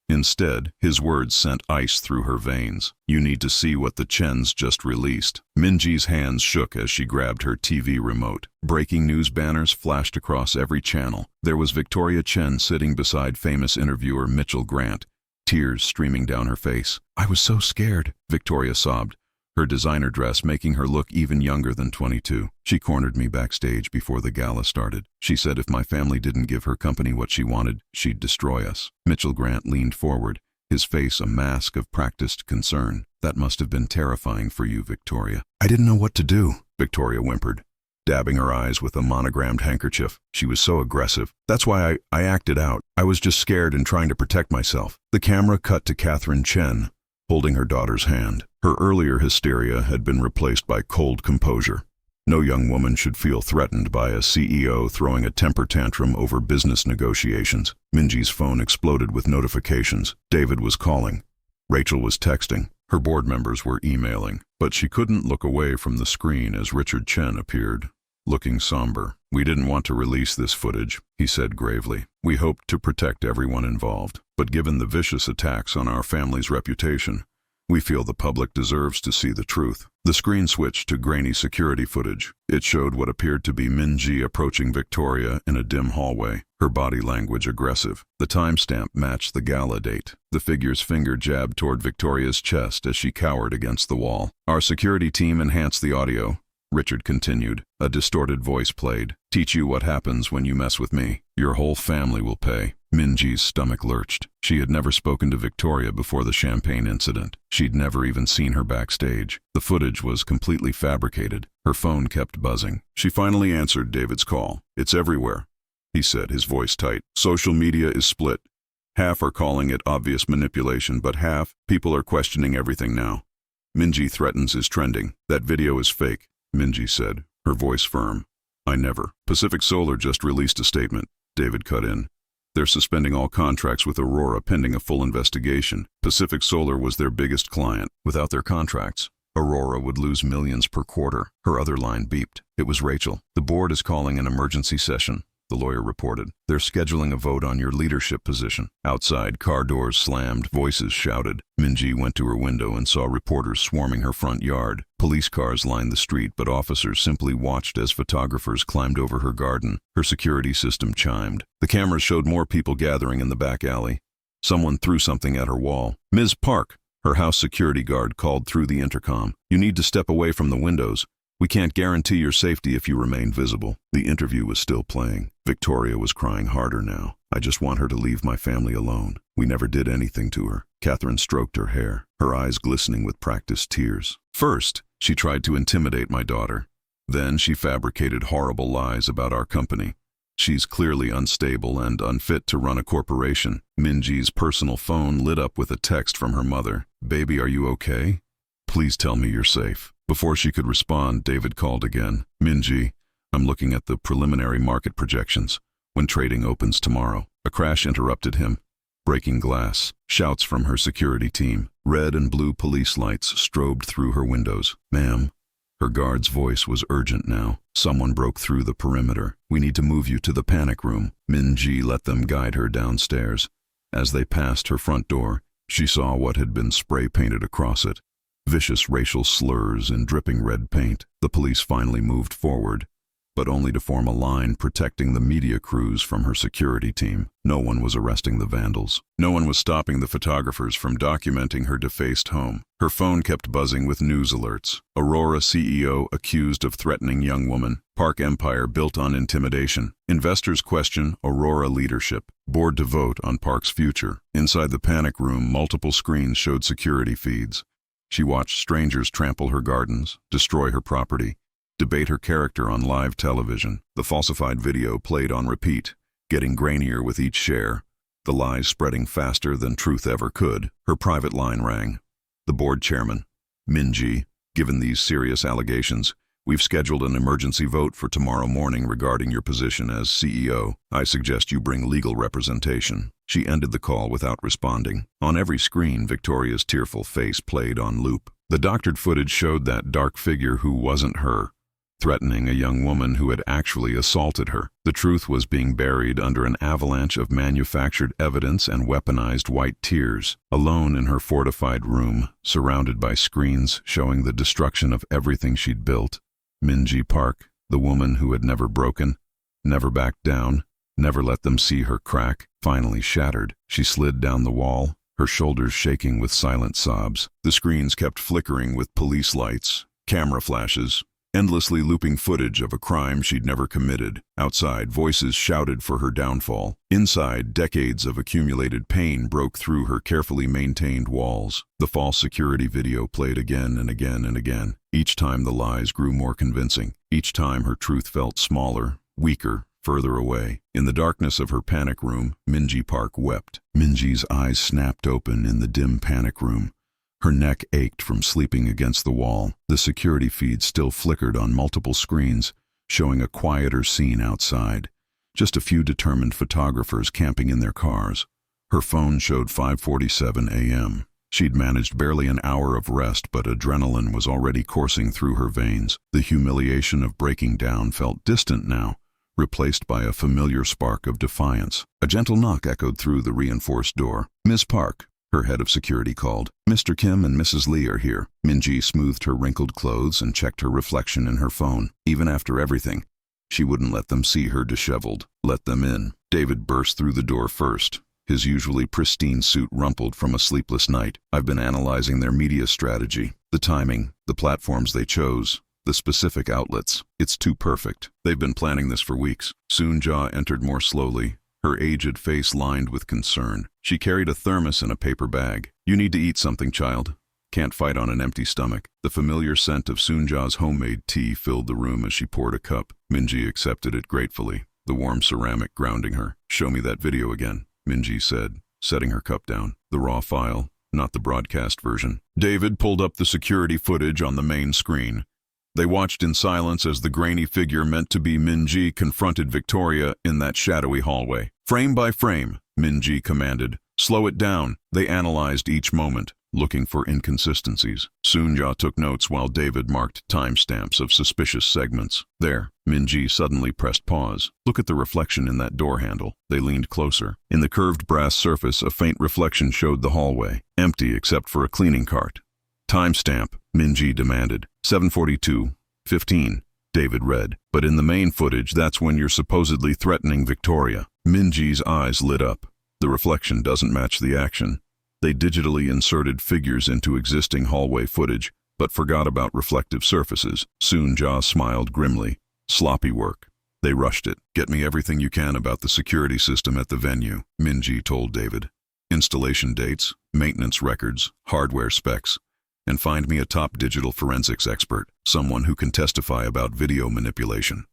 Instead, his words sent ice through her veins. "You need to see what the Chens just released." Minji's hands shook as she grabbed her TV remote. Breaking news banners flashed across every channel. There was Victoria Chen sitting beside famous interviewer Mitchell Grant, tears streaming down her face. "I was so scared," Victoria sobbed, her designer dress making her look even younger than 22. "She cornered me backstage before the gala started. She said if my family didn't give her company what she wanted, she'd destroy us." Mitchell Grant leaned forward, his face a mask of practiced concern. "That must have been terrifying for you, Victoria." "I didn't know what to do," Victoria whimpered, dabbing her eyes with a monogrammed handkerchief. She was so aggressive. "That's why I acted out. I was just scared and trying to protect myself." The camera cut to Catherine Chen, holding her daughter's hand. Her earlier hysteria had been replaced by cold composure. No young woman should feel threatened by a CEO throwing a temper tantrum over business negotiations. Minji's phone exploded with notifications. David was calling. Rachel was texting. Her board members were emailing. But she couldn't look away from the screen as Richard Chen appeared, looking somber. "We didn't want to release this footage," he said gravely. "We hoped to protect everyone involved. But given the vicious attacks on our family's reputation, we feel the public deserves to see the truth." The screen switched to grainy security footage. It showed what appeared to be Minji approaching Victoria in a dim hallway, her body language aggressive. The timestamp matched the gala date. The figure's finger jabbed toward Victoria's chest as she cowered against the wall. "Our security team enhanced the audio," Richard continued. A distorted voice played. "Teach you what happens when you mess with me. Your whole family will pay." Minji's stomach lurched. She had never spoken to Victoria before the champagne incident. She'd never even seen her backstage. The footage was completely fabricated. Her phone kept buzzing. She finally answered David's call. "It's everywhere," he said, his voice tight. "Social media is split. Half are calling it obvious manipulation, but half, people are questioning everything now. Minji threatens is trending. That video is fake," Minji said, her voice firm. "I never." "Pacific Solar just released a statement," David cut in. "They're suspending all contracts with Aurora pending a full investigation. Pacific Solar was their biggest client. Without their contracts, Aurora would lose millions per quarter." Her other line beeped. It was Rachel. "The board is calling an emergency session," the lawyer reported. "They're scheduling a vote on your leadership position." Outside, car doors slammed, voices shouted. Minji went to her window and saw reporters swarming her front yard. Police cars lined the street, but officers simply watched as photographers climbed over her garden. Her security system chimed. The cameras showed more people gathering in the back alley. Someone threw something at her wall. "Ms. Park," her house security guard called through the intercom. "You need to step away from the windows. We can't guarantee your safety if you remain visible." The interview was still playing. Victoria was crying harder now. "I just want her to leave my family alone. We never did anything to her." Catherine stroked her hair, her eyes glistening with practiced tears. "First, she tried to intimidate my daughter. Then she fabricated horrible lies about our company. She's clearly unstable and unfit to run a corporation." Minji's personal phone lit up with a text from her mother. "Baby, are you okay? Please tell me you're safe." Before she could respond, David called again. "Minji, I'm looking at the preliminary market projections. When trading opens tomorrow." A crash interrupted him. Breaking glass. Shouts from her security team. Red and blue police lights strobed through her windows. "Ma'am." Her guard's voice was urgent now. "Someone broke through the perimeter. We need to move you to the panic room." Minji let them guide her downstairs. As they passed her front door, she saw what had been spray-painted across it. Vicious racial slurs in dripping red paint. The police finally moved forward. but only to form a line protecting the media crews from her security team. No one was arresting the vandals. No one was stopping the photographers from documenting her defaced home. Her phone kept buzzing with news alerts. Aurora CEO accused of threatening young woman. Park empire built on intimidation. Investors question Aurora leadership. Board to vote on Park's future. Inside the panic room, multiple screens showed security feeds. She watched strangers trample her gardens, destroy her property, debate her character on live television. The falsified video played on repeat, getting grainier with each share, the lies spreading faster than truth ever could. Her private line rang. The board chairman, Minji, given these serious allegations, we've scheduled an emergency vote for tomorrow morning regarding your position as CEO. I suggest you bring legal representation. She ended the call without responding. On every screen, Victoria's tearful face played on loop. The doctored footage showed that dark figure who wasn't her, threatening a young woman who had actually assaulted her. The truth was being buried under an avalanche of manufactured evidence and weaponized white tears. Alone in her fortified room, surrounded by screens showing the destruction of everything she'd built, Minji Park, the woman who had never broken, never backed down, never let them see her crack, finally shattered. She slid down the wall, her shoulders shaking with silent sobs. The screens kept flickering with police lights, camera flashes, endlessly looping footage of a crime she'd never committed. Outside, voices shouted for her downfall. Inside, decades of accumulated pain broke through her carefully maintained walls. The false security video played again and again and again. Each time the lies grew more convincing. Each time her truth felt smaller, weaker, further away. In the darkness of her panic room, Minji Park wept. Minji's eyes snapped open in the dim panic room. Her neck ached from sleeping against the wall. The security feed still flickered on multiple screens, showing a quieter scene outside. Just a few determined photographers camping in their cars. Her phone showed 5:47 a.m. She'd managed barely an hour of rest, but adrenaline was already coursing through her veins. The humiliation of breaking down felt distant now, replaced by a familiar spark of defiance. A gentle knock echoed through the reinforced door. "Miss Park," her head of security called. "Mr. Kim and Mrs. Lee are here." Minji smoothed her wrinkled clothes and checked her reflection in her phone. Even after everything, she wouldn't let them see her disheveled. "Let them in." David burst through the door first. His usually pristine suit rumpled from a sleepless night. "I've been analyzing their media strategy. The timing, the platforms they chose, the specific outlets. It's too perfect. They've been planning this for weeks." Soon-Ja entered more slowly, her aged face lined with concern. She carried a thermos in a paper bag. "You need to eat something, child. Can't fight on an empty stomach." The familiar scent of Soon-Ja's homemade tea filled the room as she poured a cup. Minji accepted it gratefully, the warm ceramic grounding her. "Show me that video again," Minji said, setting her cup down. "The raw file, not the broadcast version." David pulled up the security footage on the main screen. They watched in silence as the grainy figure meant to be Minji confronted Victoria in that shadowy hallway. "Frame by frame," Minji commanded. "Slow it down." They analyzed each moment, looking for inconsistencies. Soon-Ja took notes while David marked timestamps of suspicious segments. "There." Minji suddenly pressed pause. "Look at the reflection in that door handle." They leaned closer. In the curved brass surface, a faint reflection showed the hallway, empty except for a cleaning cart. "Timestamp," Minji demanded. 7:42:15, David read. "But in the main footage, that's when you're supposedly threatening Victoria." Minji's eyes lit up. The reflection doesn't match the action. They digitally inserted figures into existing hallway footage, but forgot about reflective surfaces. Soon-Ja smiled grimly. "Sloppy work. They rushed it." "Get me everything you can about the security system at the venue," Minji told David. "Installation dates, maintenance records, hardware specs. And find me a top digital forensics expert, someone who can testify about video manipulation."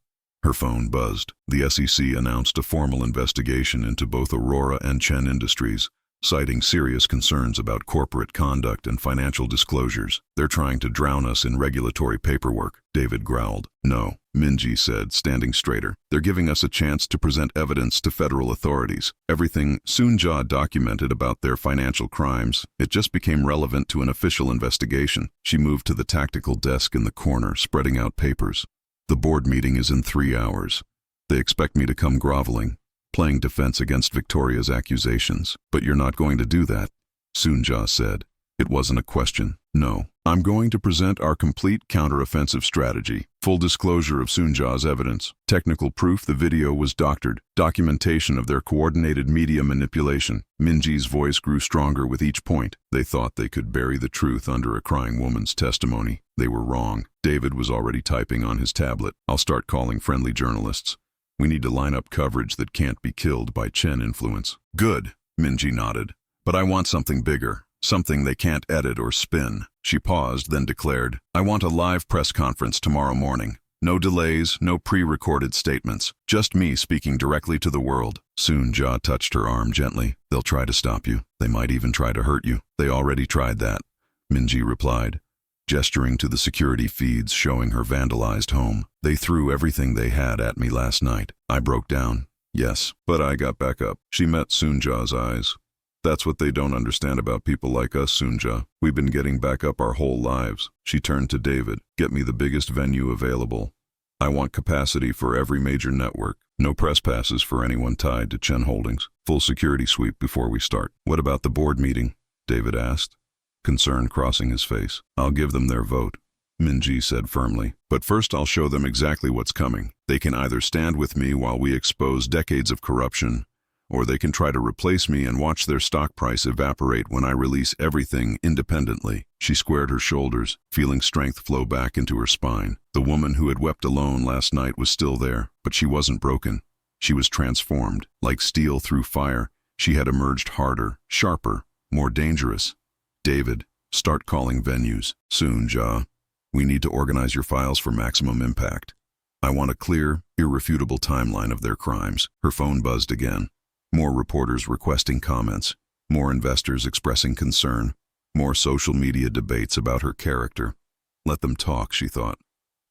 Her phone buzzed. The SEC announced a formal investigation into both Aurora and Chen Industries, citing serious concerns about corporate conduct and financial disclosures. "They're trying to drown us in regulatory paperwork," David growled. "No," Minji said, standing straighter. "They're giving us a chance to present evidence to federal authorities. Everything Soon-Ja documented about their financial crimes, it just became relevant to an official investigation." She moved to the tactical desk in the corner, spreading out papers. "The board meeting is in 3 hours. They expect me to come groveling, playing defense against Victoria's accusations. But you're not going to do that," Soon-Ja said. It wasn't a question. No. I'm going to present our complete counteroffensive strategy. Full disclosure of Soonja's evidence. Technical proof the video was doctored. Documentation of their coordinated media manipulation. Minji's voice grew stronger with each point. They thought they could bury the truth under a crying woman's testimony. They were wrong. David was already typing on his tablet. I'll start calling friendly journalists. We need to line up coverage that can't be killed by Chen influence. Good, Minji nodded. But I want something bigger. Something they can't edit or spin. She paused, then declared, I want a live press conference tomorrow morning. No delays, no pre-recorded statements. Just me speaking directly to the world. Soonja touched her arm gently. They'll try to stop you. They might even try to hurt you. They already tried that, Minji replied, gesturing to the security feeds showing her vandalized home. They threw everything they had at me last night. I broke down. Yes, but I got back up. She met Soonja's eyes. That's what they don't understand about people like us, Soonja. We've been getting back up our whole lives. She turned to David. Get me the biggest venue available. I want capacity for every major network. No press passes for anyone tied to Chen Holdings. Full security sweep before we start. What about the board meeting? David asked, concern crossing his face. I'll give them their vote, Minji said firmly. But first I'll show them exactly what's coming. They can either stand with me while we expose decades of corruption, or they can try to replace me and watch their stock price evaporate when I release everything independently. She squared her shoulders, feeling strength flow back into her spine. The woman who had wept alone last night was still there, but she wasn't broken. She was transformed. Like steel through fire, she had emerged harder, sharper, more dangerous. David, start calling venues. Soonja, we need to organize your files for maximum impact. I want a clear, irrefutable timeline of their crimes. Her phone buzzed again. More reporters requesting comments, more investors expressing concern, more social media debates about her character. Let them talk, she thought.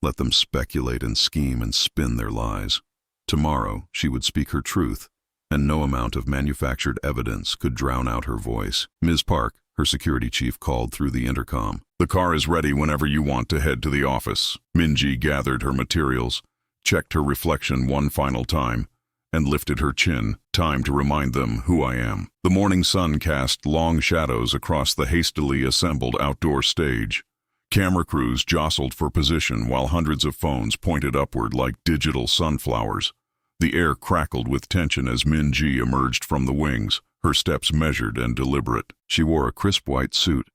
Let them speculate and scheme and spin their lies. Tomorrow, she would speak her truth, and no amount of manufactured evidence could drown out her voice. Ms. Park, her security chief called through the intercom. The car is ready whenever you want to head to the office. Minji gathered her materials, checked her reflection one final time, and lifted her chin. Time to remind them who I am. The morning sun cast long shadows across the hastily assembled outdoor stage. Camera crews jostled for position while hundreds of phones pointed upward like digital sunflowers. The air crackled with tension as Minji emerged from the wings, her steps measured and deliberate. She wore a crisp white suit,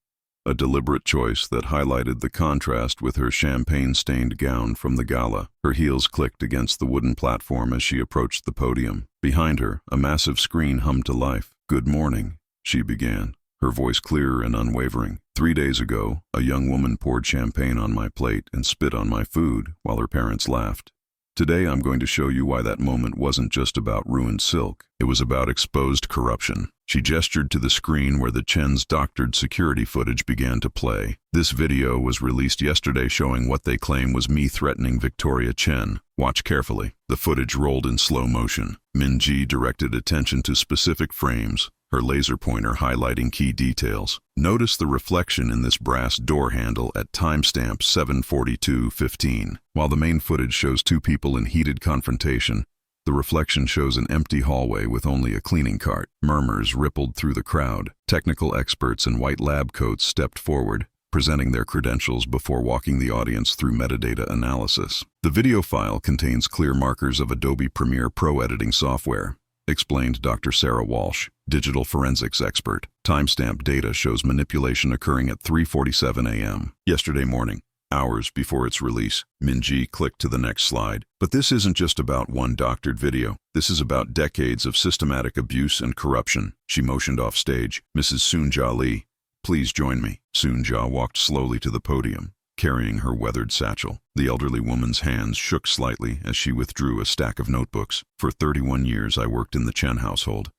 a deliberate choice that highlighted the contrast with her champagne-stained gown from the gala. Her heels clicked against the wooden platform as she approached the podium. Behind her, a massive screen hummed to life. Good morning, she began, her voice clear and unwavering. 3 days ago, a young woman poured champagne on my plate and spit on my food while her parents laughed. Today I'm going to show you why that moment wasn't just about ruined silk. It was about exposed corruption. She gestured to the screen where the Chen's doctored security footage began to play. This video was released yesterday showing what they claim was me threatening Victoria Chen. Watch carefully. The footage rolled in slow motion. Minji directed attention to specific frames, her laser pointer highlighting key details. Notice the reflection in this brass door handle at timestamp 7:42:15. While the main footage shows two people in heated confrontation, the reflection shows an empty hallway with only a cleaning cart. Murmurs rippled through the crowd. Technical experts in white lab coats stepped forward, presenting their credentials before walking the audience through metadata analysis. The video file contains clear markers of Adobe Premiere Pro editing software, explained Dr. Sarah Walsh, digital forensics expert. Timestamp data shows manipulation occurring at 3:47 a.m. yesterday morning, hours before its release. Minji clicked to the next slide. But this isn't just about one doctored video. This is about decades of systematic abuse and corruption. She motioned off stage. Mrs. Soonja Lee, please join me. Soonja walked slowly to the podium, carrying her weathered satchel. The elderly woman's hands shook slightly as she withdrew a stack of notebooks. For 31 years I worked in the Chen household.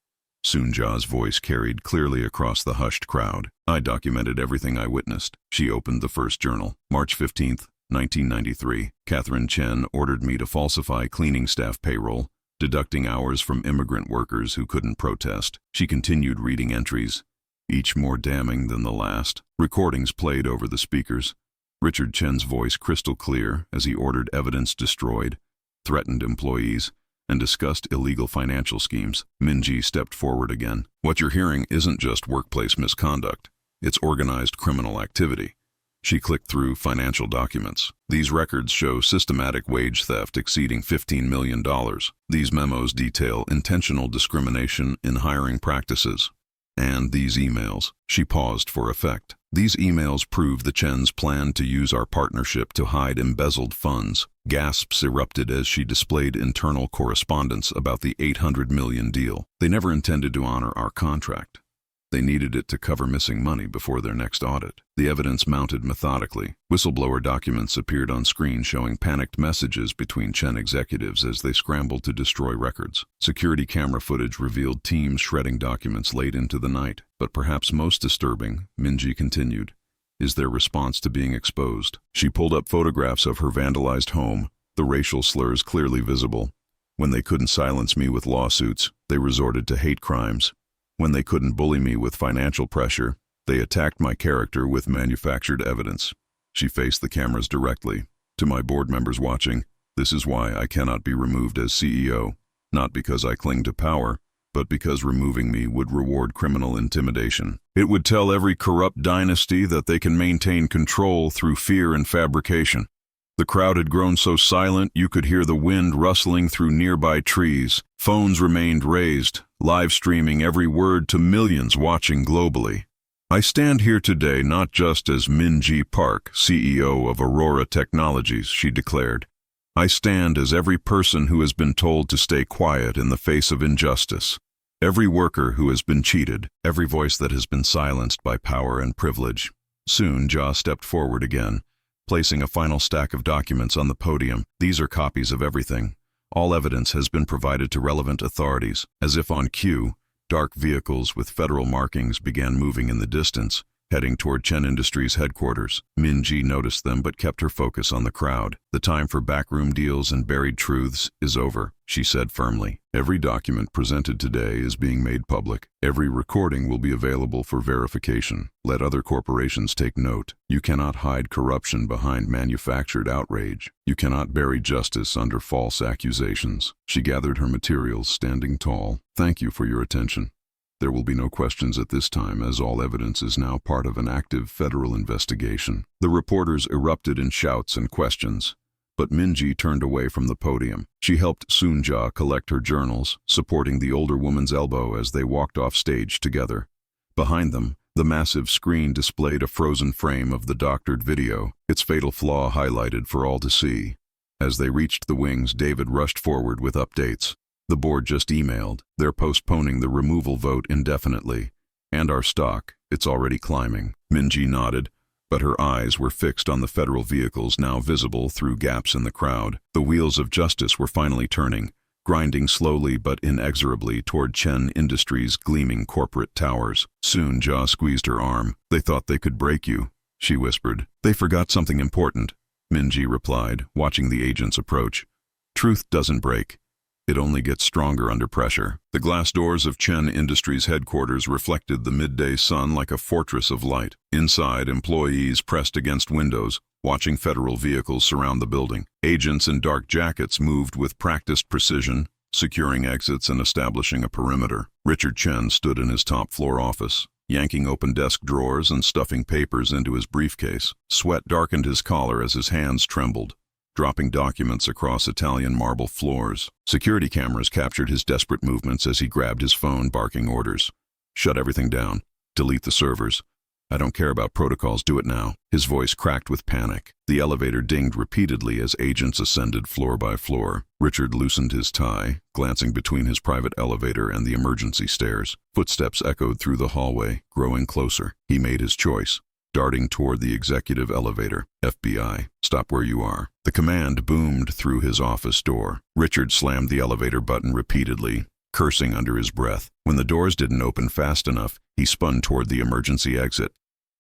Soonja's voice carried clearly across the hushed crowd. I documented everything I witnessed. She opened the first journal. March 15th, 1993. Catherine Chen ordered me to falsify cleaning staff payroll, deducting hours from immigrant workers who couldn't protest. She continued reading entries, each more damning than the last. Recordings played over the speakers. Richard Chen's voice crystal clear as he ordered evidence destroyed, threatened employees, and discussed illegal financial schemes. Minji stepped forward again. What you're hearing isn't just workplace misconduct. It's organized criminal activity. She clicked through financial documents. These records show systematic wage theft exceeding $15 million. These memos detail intentional discrimination in hiring practices. And these emails. She paused for effect. These emails prove the Chens planned to use our partnership to hide embezzled funds. Gasps erupted as she displayed internal correspondence about the $800 million deal. They never intended to honor our contract. They needed it to cover missing money before their next audit. The evidence mounted methodically. Whistleblower documents appeared on screen showing panicked messages between Chen executives as they scrambled to destroy records. Security camera footage revealed teams shredding documents late into the night. But perhaps most disturbing, Minji continued, is their response to being exposed. She pulled up photographs of her vandalized home, the racial slurs clearly visible. When they couldn't silence me with lawsuits, they resorted to hate crimes. When they couldn't bully me with financial pressure, they attacked my character with manufactured evidence. She faced the cameras directly. To my board members watching, this is why I cannot be removed as CEO, not because I cling to power, but because removing me would reward criminal intimidation. It would tell every corrupt dynasty that they can maintain control through fear and fabrication. The crowd had grown so silent you could hear the wind rustling through nearby trees. Phones remained raised, live streaming every word to millions watching globally. I stand here today not just as Minji Park, CEO of Aurora Technologies, she declared. I stand as every person who has been told to stay quiet in the face of injustice. Every worker who has been cheated, every voice that has been silenced by power and privilege. Soon, Ja stepped forward again, placing a final stack of documents on the podium. These are copies of everything. All evidence has been provided to relevant authorities. As if on cue, dark vehicles with federal markings began moving in the distance, heading toward Chen Industries' headquarters. Minji noticed them but kept her focus on the crowd. The time for backroom deals and buried truths is over, she said firmly. Every document presented today is being made public. Every recording will be available for verification. Let other corporations take note. You cannot hide corruption behind manufactured outrage. You cannot bury justice under false accusations. She gathered her materials, standing tall. Thank you for your attention. There will be no questions at this time, as all evidence is now part of an active federal investigation. The reporters erupted in shouts and questions, but Minji turned away from the podium. She helped Soonja collect her journals, supporting the older woman's elbow as they walked off stage together. Behind them, the massive screen displayed a frozen frame of the doctored video, its fatal flaw highlighted for all to see. As they reached the wings, David rushed forward with updates. The board just emailed. They're postponing the removal vote indefinitely. And our stock, it's already climbing. Minji nodded, but her eyes were fixed on the federal vehicles now visible through gaps in the crowd. The wheels of justice were finally turning, grinding slowly but inexorably toward Chen Industries' gleaming corporate towers. Soon, Ja squeezed her arm. They thought they could break you, she whispered. They forgot something important, Minji replied, watching the agents approach. Truth doesn't break. It only gets stronger under pressure. The glass doors of Chen Industries' headquarters reflected the midday sun like a fortress of light. Inside, employees pressed against windows, watching federal vehicles surround the building. Agents in dark jackets moved with practiced precision, securing exits and establishing a perimeter. Richard Chen stood in his top-floor office, yanking open desk drawers and stuffing papers into his briefcase. Sweat darkened his collar as his hands trembled, dropping documents across Italian marble floors. Security cameras captured his desperate movements as he grabbed his phone, barking orders. Shut everything down. Delete the servers. I don't care about protocols, do it now. His voice cracked with panic. The elevator dinged repeatedly as agents ascended floor by floor. Richard loosened his tie, glancing between his private elevator and the emergency stairs. Footsteps echoed through the hallway, growing closer. He made his choice, darting toward the executive elevator. FBI, stop where you are. The command boomed through his office door. Richard slammed the elevator button repeatedly, cursing under his breath. When the doors didn't open fast enough, he spun toward the emergency exit.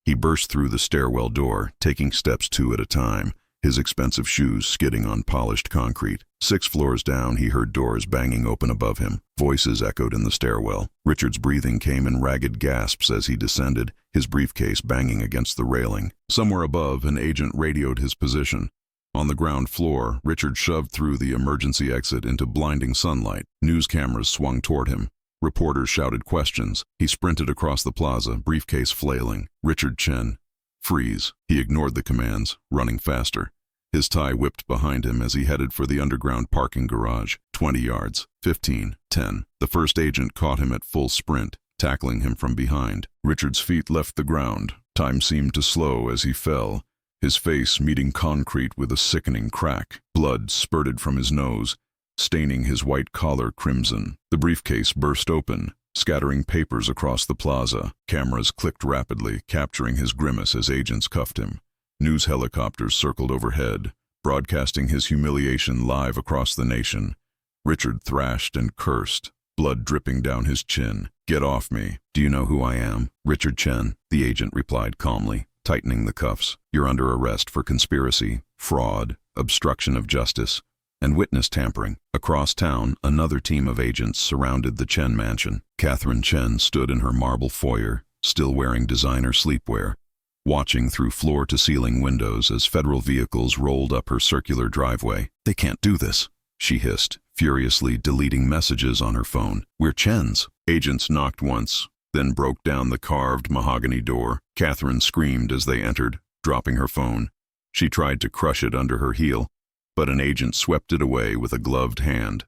He burst through the stairwell door, taking steps two at a time, his expensive shoes skidding on polished concrete. 6 floors down, he heard doors banging open above him. Voices echoed in the stairwell. Richard's breathing came in ragged gasps as he descended, his briefcase banging against the railing. Somewhere above, an agent radioed his position. On the ground floor, Richard shoved through the emergency exit into blinding sunlight. News cameras swung toward him. Reporters shouted questions. He sprinted across the plaza, briefcase flailing. Richard Chen. Freeze. He ignored the commands, running faster. His tie whipped behind him as he headed for the underground parking garage. 20 yards. 15. 10. The first agent caught him at full sprint, tackling him from behind. Richard's feet left the ground. Time seemed to slow as he fell, his face meeting concrete with a sickening crack. Blood spurted from his nose, staining his white collar crimson. The briefcase burst open, scattering papers across the plaza. Cameras clicked rapidly, capturing his grimace as agents cuffed him. News helicopters circled overhead, broadcasting his humiliation live across the nation. Richard thrashed and cursed, blood dripping down his chin. "Get off me. Do you know who I am?" "Richard Chen," the agent replied calmly, tightening the cuffs. "You're under arrest for conspiracy, fraud, obstruction of justice, and witness tampering." Across town, another team of agents surrounded the Chen mansion. Catherine Chen stood in her marble foyer, still wearing designer sleepwear, watching through floor-to-ceiling windows as federal vehicles rolled up her circular driveway. "They can't do this," she hissed, furiously deleting messages on her phone. "We're Chens." Agents knocked once, then broke down the carved mahogany door. Catherine screamed as they entered, dropping her phone. She tried to crush it under her heel, but an agent swept it away with a gloved hand.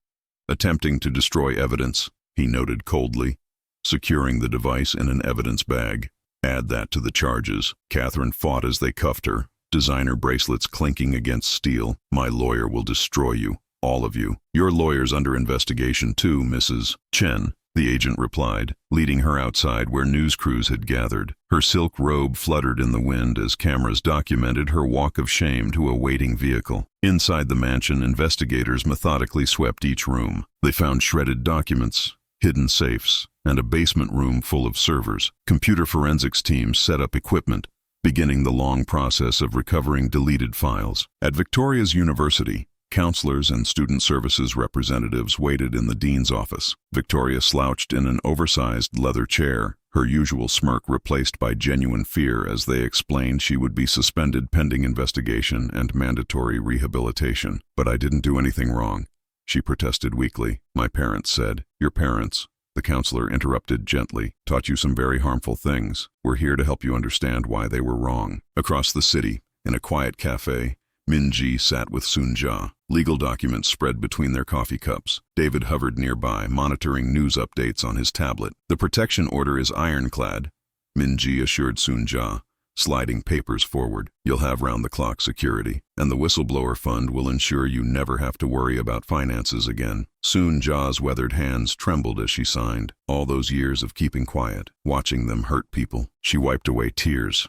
"Attempting to destroy evidence," he noted coldly, securing the device in an evidence bag. "Add that to the charges." Catherine fought as they cuffed her, designer bracelets clinking against steel. "My lawyer will destroy you, all of you. Your lawyer's under investigation too, Mrs. Chen," the agent replied, leading her outside where news crews had gathered. Her silk robe fluttered in the wind as cameras documented her walk of shame to a waiting vehicle. Inside the mansion, investigators methodically swept each room. They found shredded documents, hidden safes, and a basement room full of servers. Computer forensics teams set up equipment, beginning the long process of recovering deleted files. At Victoria's University, counselors and student services representatives waited in the dean's office. Victoria slouched in an oversized leather chair, her usual smirk replaced by genuine fear as they explained she would be suspended pending investigation and mandatory rehabilitation. "But I didn't do anything wrong," she protested weakly. "My parents said." "Your parents," the counselor interrupted gently, "taught you some very harmful things. We're here to help you understand why they were wrong." Across the city, in a quiet cafe, Min-ji sat with Sun-ja. Legal documents spread between their coffee cups. David hovered nearby, monitoring news updates on his tablet. "The protection order is ironclad," Min-ji assured Sun-ja, sliding papers forward. "You'll have round-the-clock security, and the whistleblower fund will ensure you never have to worry about finances again." Sun-ja's weathered hands trembled as she signed. All those years of keeping quiet, watching them hurt people. She wiped away tears.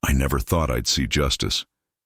"I never thought I'd see justice.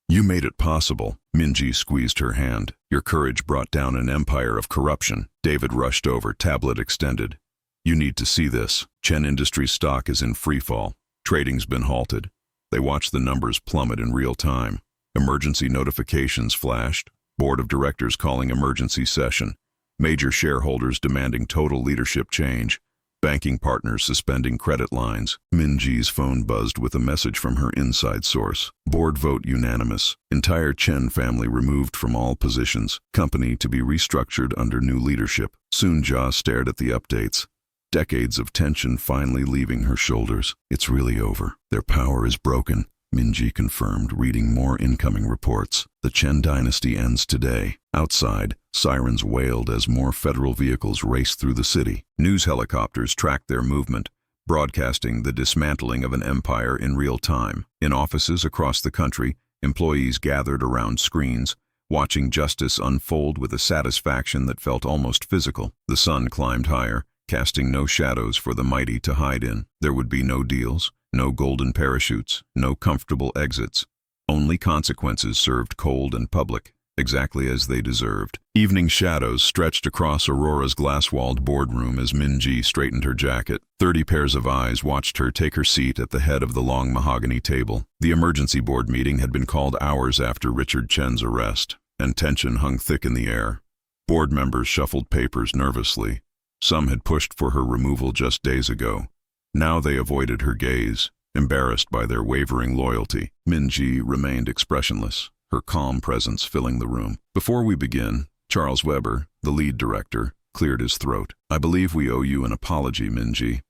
You made it possible." Min-ji squeezed her hand. "Your courage brought down an empire of corruption." David rushed over, tablet extended. "You need to see this. Chen Industries stock is in freefall. Trading's been halted." They watched the numbers plummet in real time. Emergency notifications flashed. Board of directors calling emergency session. Major shareholders demanding total leadership change. Banking partners suspending credit lines. Min-ji's phone buzzed with a message from her inside source. Board vote unanimous. Entire Chen family removed from all positions. Company to be restructured under new leadership. Sun-ja stared at the updates. Decades of tension finally leaving her shoulders. "It's really over. Their power is broken," Min-ji confirmed, reading more incoming reports. "The Chen dynasty ends today." Outside, sirens wailed as more federal vehicles raced through the city. News helicopters tracked their movement, broadcasting the dismantling of an empire in real time. In offices across the country, employees gathered around screens, watching justice unfold with a satisfaction that felt almost physical. The sun climbed higher, casting no shadows for the mighty to hide in. There would be no deals, no golden parachutes, no comfortable exits. Only consequences served cold and public, exactly as they deserved. Evening shadows stretched across Aurora's glass-walled boardroom as Min-ji straightened her jacket. 30 pairs of eyes watched her take her seat at the head of the long mahogany table. The emergency board meeting had been called hours after Richard Chen's arrest, and tension hung thick in the air. Board members shuffled papers nervously. Some had pushed for her removal just days ago. Now they avoided her gaze, embarrassed by their wavering loyalty. Min-ji remained expressionless, her calm presence filling the room. "Before we begin, Charles Weber, the lead director, cleared his throat. I believe we owe you an apology, Minji.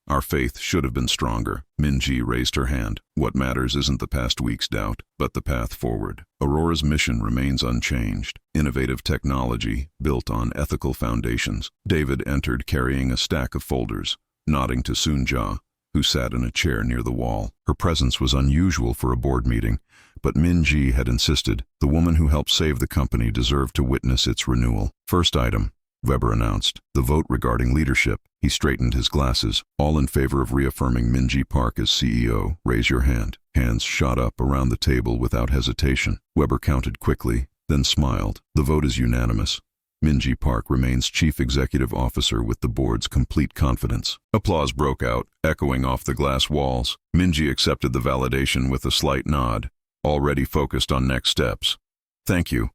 Our faith should have been stronger. Minji raised her hand. What matters isn't the past week's doubt, but the path forward. Aurora's mission remains unchanged. Innovative technology built on ethical foundations. David entered carrying a stack of folders, nodding to Sunja, who sat in a chair near the wall. Her presence was unusual for a board meeting, but Minji had insisted. The woman who helped save the company deserved to witness its renewal. First item, Weber announced, the vote regarding leadership. He straightened his glasses. All in favor of reaffirming Minji Park as CEO, raise your hand. Hands shot up around the table without hesitation. Weber counted quickly, then smiled. The vote is unanimous. Minji Park remains Chief Executive Officer with the board's complete confidence. Applause broke out, echoing off the glass walls. Minji accepted the validation with a slight nod, already focused on next steps. Thank you.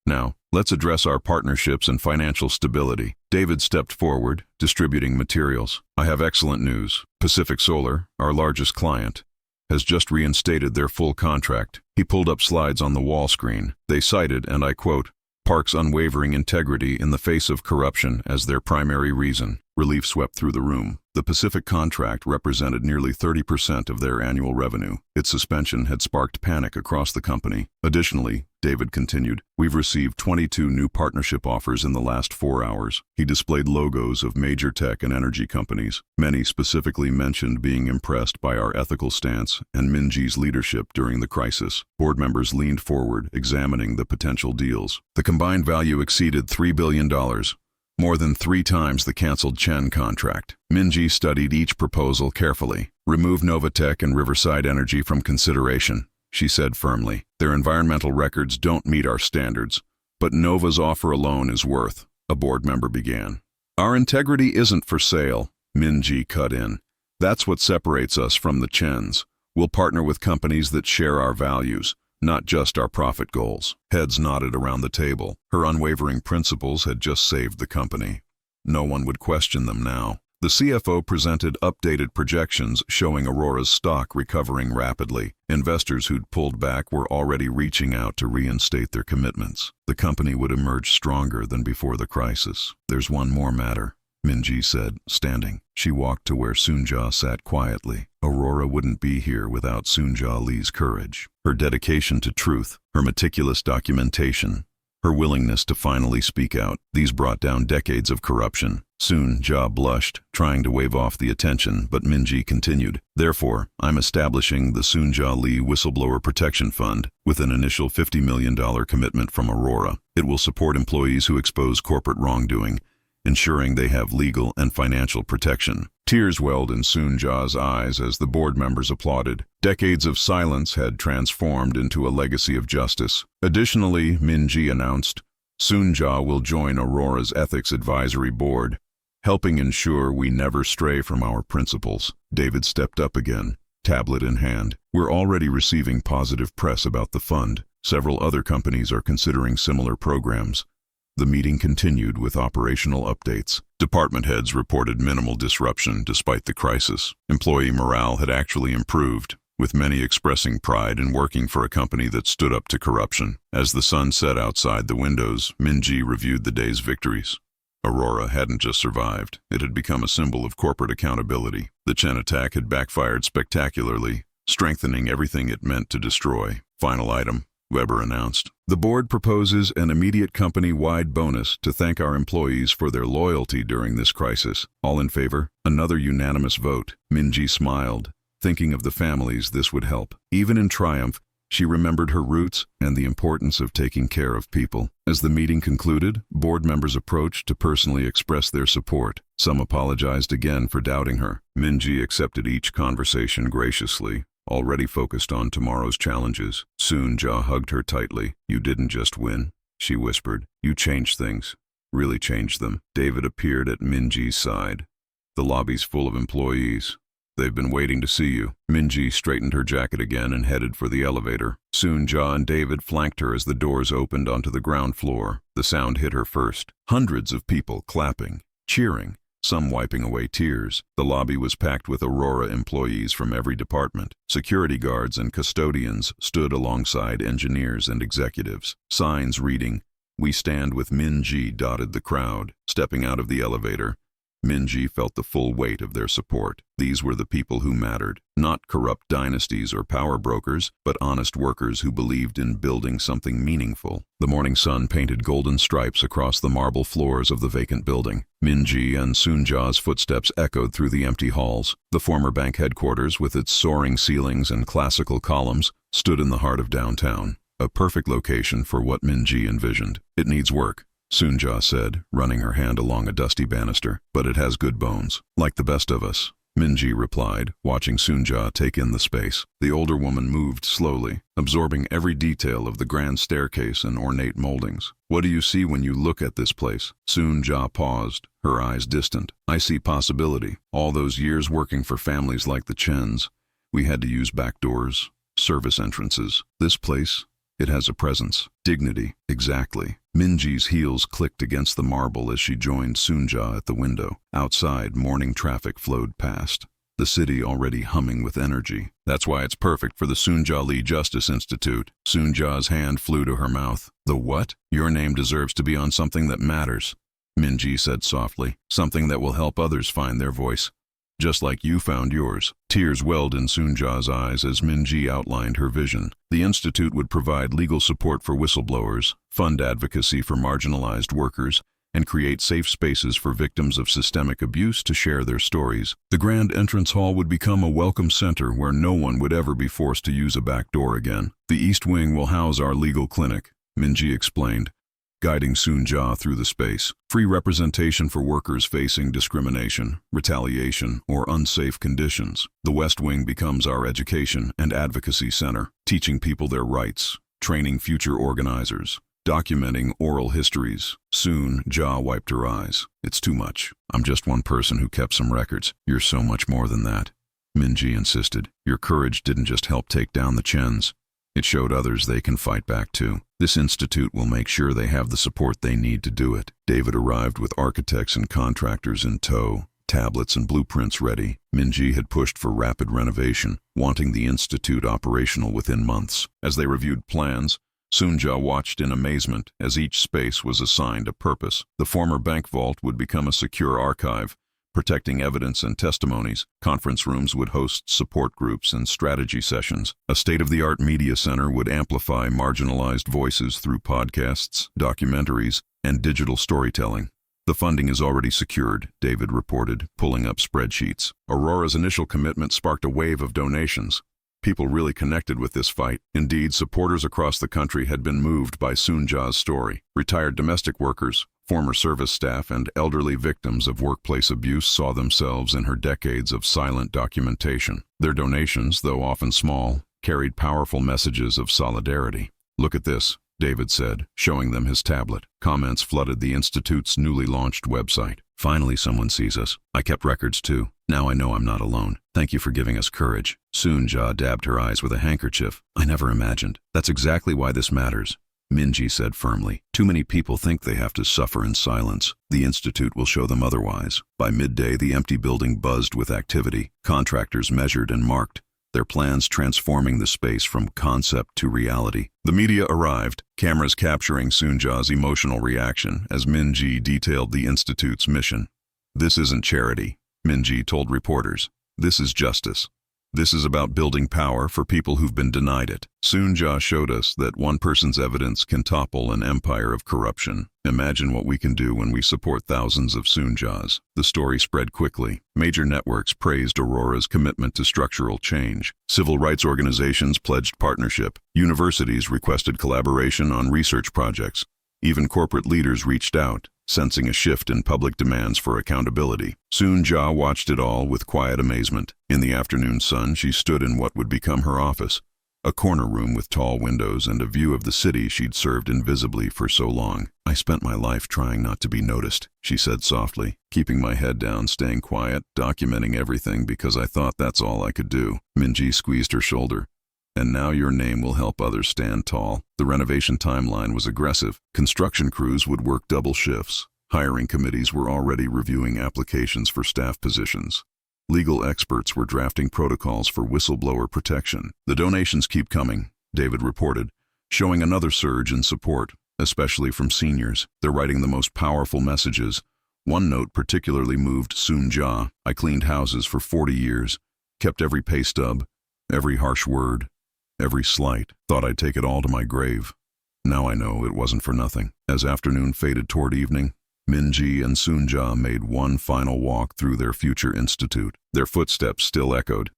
Now, let's address our partnerships and financial stability. David stepped forward, distributing materials. I have excellent news. Pacific Solar, our largest client, has just reinstated their full contract. He pulled up slides on the wall screen. They cited, and I quote, Park's unwavering integrity in the face of corruption as their primary reason. Relief swept through the room. The Pacific contract represented nearly 30% of their annual revenue. Its suspension had sparked panic across the company. Additionally, David continued, we've received 22 new partnership offers in the last 4 hours. He displayed logos of major tech and energy companies. Many specifically mentioned being impressed by our ethical stance and Minji's leadership during the crisis. Board members leaned forward, examining the potential deals. The combined value exceeded $3 billion. More than 3 times the canceled Chen contract. Minji studied each proposal carefully. Remove Novatech and Riverside Energy from consideration, she said firmly. Their environmental records don't meet our standards, but Nova's offer alone is worth, a board member began. Our integrity isn't for sale, Minji cut in. That's what separates us from the Chens. We'll partner with companies that share our values, not just our profit goals. Heads nodded around the table. Her unwavering principles had just saved the company. No one would question them now. The CFO presented updated projections showing Aurora's stock recovering rapidly. Investors who'd pulled back were already reaching out to reinstate their commitments. The company would emerge stronger than before the crisis. There's one more matter, Minji said, standing. She walked to where Sunja sat quietly. Aurora wouldn't be here without Sunja Lee's courage. Her dedication to truth, her meticulous documentation, her willingness to finally speak out. These brought down decades of corruption. Sunja blushed, trying to wave off the attention, but Minji continued. Therefore, I'm establishing the Sunja Lee Whistleblower Protection Fund with an initial $50 million commitment from Aurora. It will support employees who expose corporate wrongdoing, ensuring they have legal and financial protection. Tears welled in Sunja's eyes as the board members applauded. Decades of silence had transformed into a legacy of justice. Additionally, Minji announced, Sunja will join Aurora's Ethics Advisory Board, helping ensure we never stray from our principles. David stepped up again, tablet in hand. We're already receiving positive press about the fund. Several other companies are considering similar programs. The meeting continued with operational updates. Department heads reported minimal disruption despite the crisis. Employee morale had actually improved, with many expressing pride in working for a company that stood up to corruption. As the sun set outside the windows, Minji reviewed the day's victories. Aurora hadn't just survived, it had become a symbol of corporate accountability. The Chen attack had backfired spectacularly, strengthening everything it meant to destroy. Final item, Weber announced. The board proposes an immediate company-wide bonus to thank our employees for their loyalty during this crisis. All in favor? Another unanimous vote. Minji smiled, thinking of the families this would help. Even in triumph, she remembered her roots and the importance of taking care of people. As the meeting concluded, board members approached to personally express their support. Some apologized again for doubting her. Minji accepted each conversation graciously, already focused on tomorrow's challenges. Sunja hugged her tightly. You didn't just win, she whispered. You changed things. Really changed them. David appeared at Minji's side. The lobby's full of employees. They've been waiting to see you. Minji straightened her jacket again and headed for the elevator. Sunja and David flanked her as the doors opened onto the ground floor. The sound hit her first. Hundreds of people clapping, cheering, some wiping away tears. The lobby was packed with Aurora employees from every department. Security guards and custodians stood alongside engineers and executives. Signs reading, "We stand with Min-ji," dotted the crowd. Stepping out of the elevator, Min-ji felt the full weight of their support. These were the people who mattered, not corrupt dynasties or power brokers, but honest workers who believed in building something meaningful. The morning sun painted golden stripes across the marble floors of the vacant building. Min-ji and Soon-ja's footsteps echoed through the empty halls. The former bank headquarters, with its soaring ceilings and classical columns, stood in the heart of downtown, a perfect location for what Min-ji envisioned. "It needs work," Soon-ja said, running her hand along a dusty banister, "but it has good bones, like the best of us." Min-ji replied, watching Soon-ja take in the space. The older woman moved slowly, absorbing every detail of the grand staircase and ornate moldings. "What do you see when you look at this place?" Soon-ja paused, her eyes distant. "I see possibility. All those years working for families like the Chens, we had to use back doors, service entrances. This place, it has a presence, dignity." "Exactly." Min-ji's heels clicked against the marble as she joined Soon-ja at the window. Outside, morning traffic flowed past, the city already humming with energy. "That's why it's perfect for the Soon-ja Lee Justice Institute." Soon-ja's hand flew to her mouth. "The what?" "Your name deserves to be on something that matters," Min-ji said softly. "Something that will help others find their voice, just like you found yours." Tears welled in Soon-ja's eyes as Min-ji outlined her vision. The institute would provide legal support for whistleblowers, fund advocacy for marginalized workers, and create safe spaces for victims of systemic abuse to share their stories. The grand entrance hall would become a welcome center where no one would ever be forced to use a back door again. "The East Wing will house our legal clinic," Min-ji explained, guiding Soon-ja through the space. "Free representation for workers facing discrimination, retaliation, or unsafe conditions. The West Wing becomes our education and advocacy center, teaching people their rights, training future organizers, documenting oral histories." Soon-ja wiped her eyes. "It's too much. I'm just one person who kept some records. You're so much more than that," Min-ji insisted. "Your courage didn't just help take down the Chens. It showed others they can fight back too. This institute will make sure they have the support they need to do it." David arrived with architects and contractors in tow, tablets and blueprints ready. Min-ji had pushed for rapid renovation, wanting the institute operational within months. As they reviewed plans, Soon-ja watched in amazement as each space was assigned a purpose. The former bank vault would become a secure archive, protecting evidence and testimonies. Conference rooms would host support groups and strategy sessions. A state-of-the-art media center would amplify marginalized voices through podcasts, documentaries, and digital storytelling. "The funding is already secured," David reported, pulling up spreadsheets. Aurora's initial commitment sparked a wave of donations. People really connected with this fight. Indeed, supporters across the country had been moved by Soon-ja's story. Retired domestic workers, former service staff, and elderly victims of workplace abuse saw themselves in her decades of silent documentation. Their donations, though often small, carried powerful messages of solidarity. "Look at this," David said, showing them his tablet. Comments flooded the Institute's newly launched website. "Finally someone sees us. I kept records too. Now I know I'm not alone. Thank you for giving us courage." Soon-ja dabbed her eyes with a handkerchief. "I never imagined. That's exactly why this matters," Min-ji said firmly. "Too many people think they have to suffer in silence. The Institute will show them otherwise." By midday, the empty building buzzed with activity. Contractors measured and marked, their plans transforming the space from concept to reality. The media arrived, cameras capturing Soon-ja's emotional reaction as Min-ji detailed the Institute's mission. "This isn't charity," Min-ji told reporters. "This is justice. This is about building power for people who've been denied it." Soon-ja showed us that one person's evidence can topple an empire of corruption. Imagine what we can do when we support thousands of Soon-jas. The story spread quickly. Major networks praised Aurora's commitment to structural change. Civil rights organizations pledged partnership. Universities requested collaboration on research projects. Even corporate leaders reached out, sensing a shift in public demands for accountability. Soon-ja watched it all with quiet amazement. In the afternoon sun, she stood in what would become her office, a corner room with tall windows and a view of the city she'd served invisibly for so long. "I spent my life trying not to be noticed," she said softly, "keeping my head down, staying quiet, documenting everything because I thought that's all I could do." Min-ji squeezed her shoulder. "And now your name will help others stand tall." The renovation timeline was aggressive. Construction crews would work double shifts. Hiring committees were already reviewing applications for staff positions. Legal experts were drafting protocols for whistleblower protection. "The donations keep coming," David reported, showing another surge in support. especially from seniors. They're writing the most powerful messages. One note particularly moved Soon Ja. I cleaned houses for 40 years, kept every pay stub, every harsh word, every slight. Thought I'd take it all to my grave. Now I know it wasn't for nothing. As afternoon faded toward evening, Minji and Soon Ja made one final walk through their future institute. Their footsteps still echoed,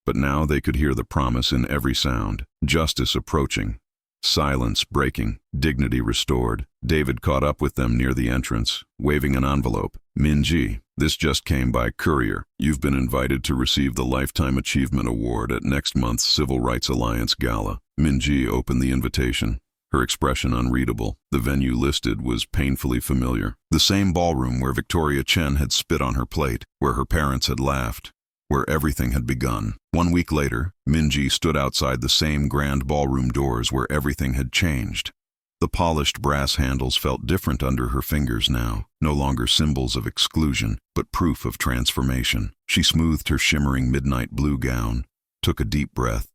but now they could hear the promise in every sound. Justice approaching, silence breaking, dignity restored. David caught up with them near the entrance, waving an envelope. Minji, this just came by courier. You've been invited to receive the Lifetime Achievement Award at next month's Civil Rights Alliance Gala. Minji opened the invitation, her expression unreadable. The venue listed was painfully familiar. The same ballroom where Victoria Chen had spit on her plate, where her parents had laughed, where everything had begun. 1 week later, Minji stood outside the same grand ballroom doors where everything had changed. The polished brass handles felt different under her fingers now, no longer symbols of exclusion, but proof of transformation. She smoothed her shimmering midnight blue gown, took a deep breath,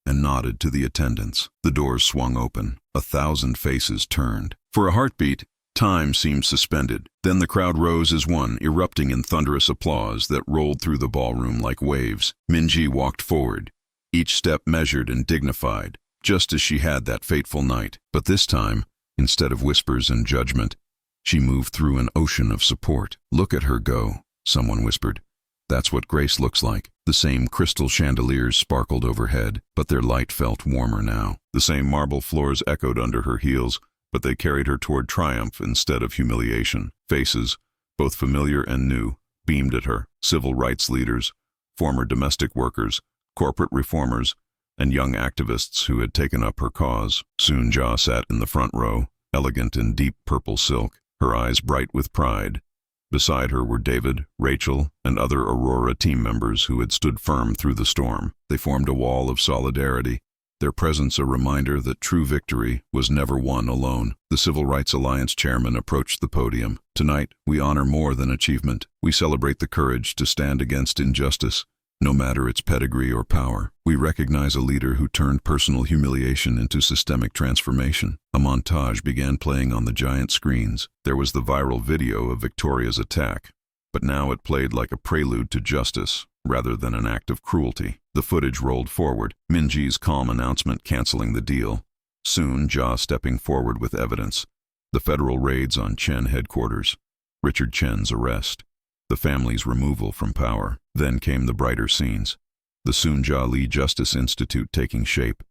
and nodded to the attendants. The doors swung open. 1,000 faces turned. For a heartbeat, time seemed suspended. Then the crowd rose as one, erupting in thunderous applause that rolled through the ballroom like waves. Minji walked forward, each step measured and dignified, just as she had that fateful night. But this time, instead of whispers and judgment, she moved through an ocean of support. Look at her go, someone whispered. That's what grace looks like. The same crystal chandeliers sparkled overhead, but their light felt warmer now. The same marble floors echoed under her heels, but they carried her toward triumph instead of humiliation. Faces, both familiar and new, beamed at her. Civil rights leaders, former domestic workers, corporate reformers, and young activists who had taken up her cause. Soon Ja sat in the front row, elegant in deep purple silk, her eyes bright with pride. Beside her were David, Rachel, and other Aurora team members who had stood firm through the storm. They formed a wall of solidarity, their presence a reminder that true victory was never won alone. The Civil Rights Alliance chairman approached the podium. Tonight, we honor more than achievement. We celebrate the courage to stand against injustice, no matter its pedigree or power. We recognize a leader who turned personal humiliation into systemic transformation. A montage began playing on the giant screens. There was the viral video of Victoria's attack, but now it played like a prelude to justice, rather than an act of cruelty. The footage rolled forward, Minji's calm announcement canceling the deal. Soon, Ja stepping forward with evidence. The federal raids on Chen headquarters. Richard Chen's arrest. The family's removal from power. Then came the brighter scenes. The Soon Ja Lee Justice Institute taking shape.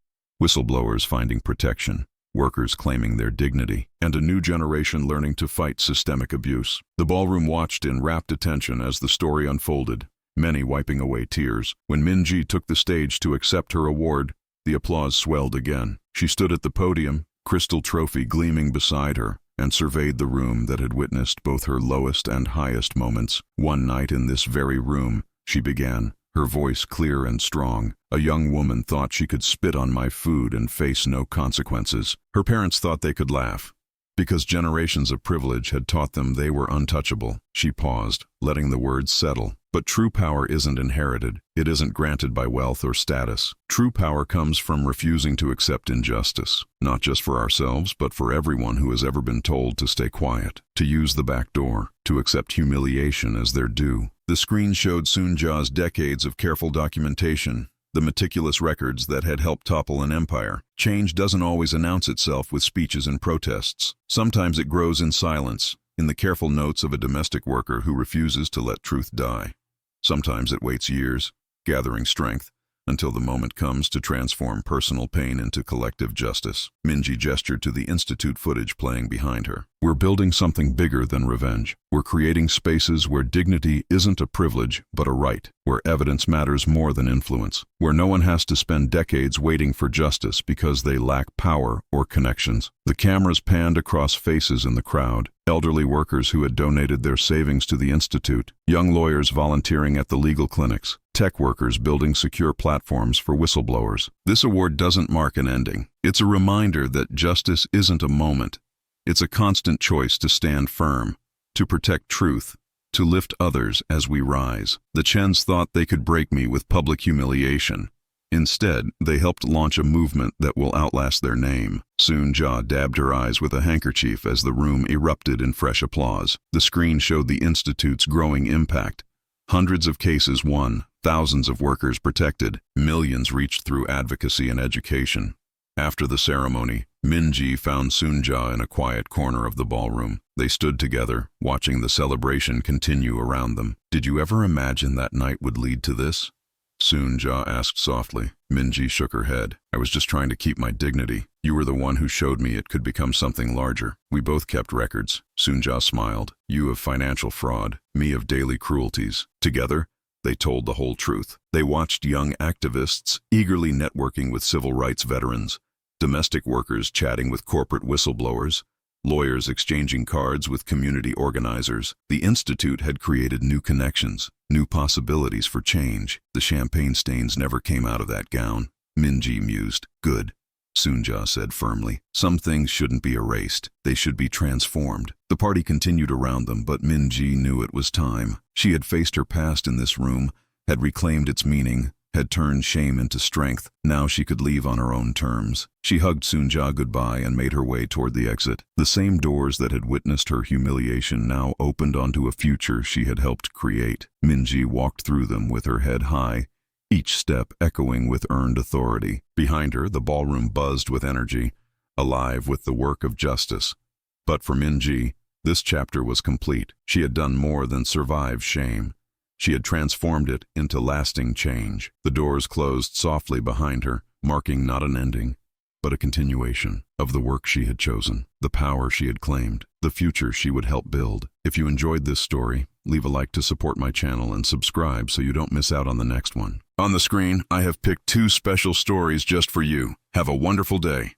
Whistleblowers finding protection. Workers claiming their dignity. And a new generation learning to fight systemic abuse. The ballroom watched in rapt attention as the story unfolded, many wiping away tears. When Minji took the stage to accept her award, the applause swelled again. She stood at the podium, crystal trophy gleaming beside her, and surveyed the room that had witnessed both her lowest and highest moments. One night in this very room, she began, her voice clear and strong. A young woman thought she could spit on my food and face no consequences. Her parents thought they could laugh, because generations of privilege had taught them they were untouchable. She paused, letting the words settle. But true power isn't inherited. It isn't granted by wealth or status. True power comes from refusing to accept injustice, not just for ourselves, but for everyone who has ever been told to stay quiet, to use the back door, to accept humiliation as their due. The screen showed Soon Ja's decades of careful documentation, the meticulous records that had helped topple an empire. Change doesn't always announce itself with speeches and protests. Sometimes it grows in silence, in the careful notes of a domestic worker who refuses to let truth die. Sometimes it waits years, gathering strength, until the moment comes to transform personal pain into collective justice. Minji gestured to the institute footage playing behind her. We're building something bigger than revenge. We're creating spaces where dignity isn't a privilege, but a right, where evidence matters more than influence, where no one has to spend decades waiting for justice because they lack power or connections. The cameras panned across faces in the crowd, elderly workers who had donated their savings to the institute, young lawyers volunteering at the legal clinics, tech workers building secure platforms for whistleblowers. This award doesn't mark an ending. It's a reminder that justice isn't a moment. It's a constant choice to stand firm, to protect truth, to lift others as we rise. The Chens thought they could break me with public humiliation, Instead, they helped launch a movement that will outlast their name. Soon-ja dabbed her eyes with a handkerchief as the room erupted in fresh applause. The screen showed the Institute's growing impact. Hundreds of cases won, thousands of workers protected, millions reached through advocacy and education. After the ceremony, Min-ji found Soon-ja in a quiet corner of the ballroom. They stood together, watching the celebration continue around them. "Did you ever imagine that night would lead to this?" Soon-ja asked softly. Min-ji shook her head. "I was just trying to keep my dignity. You were the one who showed me it could become something larger. We both kept records." Soon-ja smiled. "You of financial fraud, me of daily cruelties. Together, they told the whole truth." They watched young activists eagerly networking with civil rights veterans, domestic workers chatting with corporate whistleblowers, lawyers exchanging cards with community organizers. The Institute had created new connections, new possibilities for change. The champagne stains never came out of that gown. Min-ji mused. "Good," Soon-ja said firmly. "Some things shouldn't be erased. They should be transformed." The party continued around them, but Min-ji knew it was time. She had faced her past in this room, had reclaimed its meaning, had turned shame into strength. Now she could leave on her own terms. She hugged Soon-ja goodbye and made her way toward the exit. The same doors that had witnessed her humiliation now opened onto a future she had helped create. Min-ji walked through them with her head high, each step echoing with earned authority. Behind her, the ballroom buzzed with energy, alive with the work of justice. But for Min-ji, this chapter was complete. She had done more than survive shame. She had transformed it into lasting change. The doors closed softly behind her, marking not an ending, but a continuation of the work she had chosen, the power she had claimed, the future she would help build. If you enjoyed this story, leave a like to support my channel and subscribe so you don't miss out on the next one. On the screen, I have picked 2 special stories just for you. Have a wonderful day.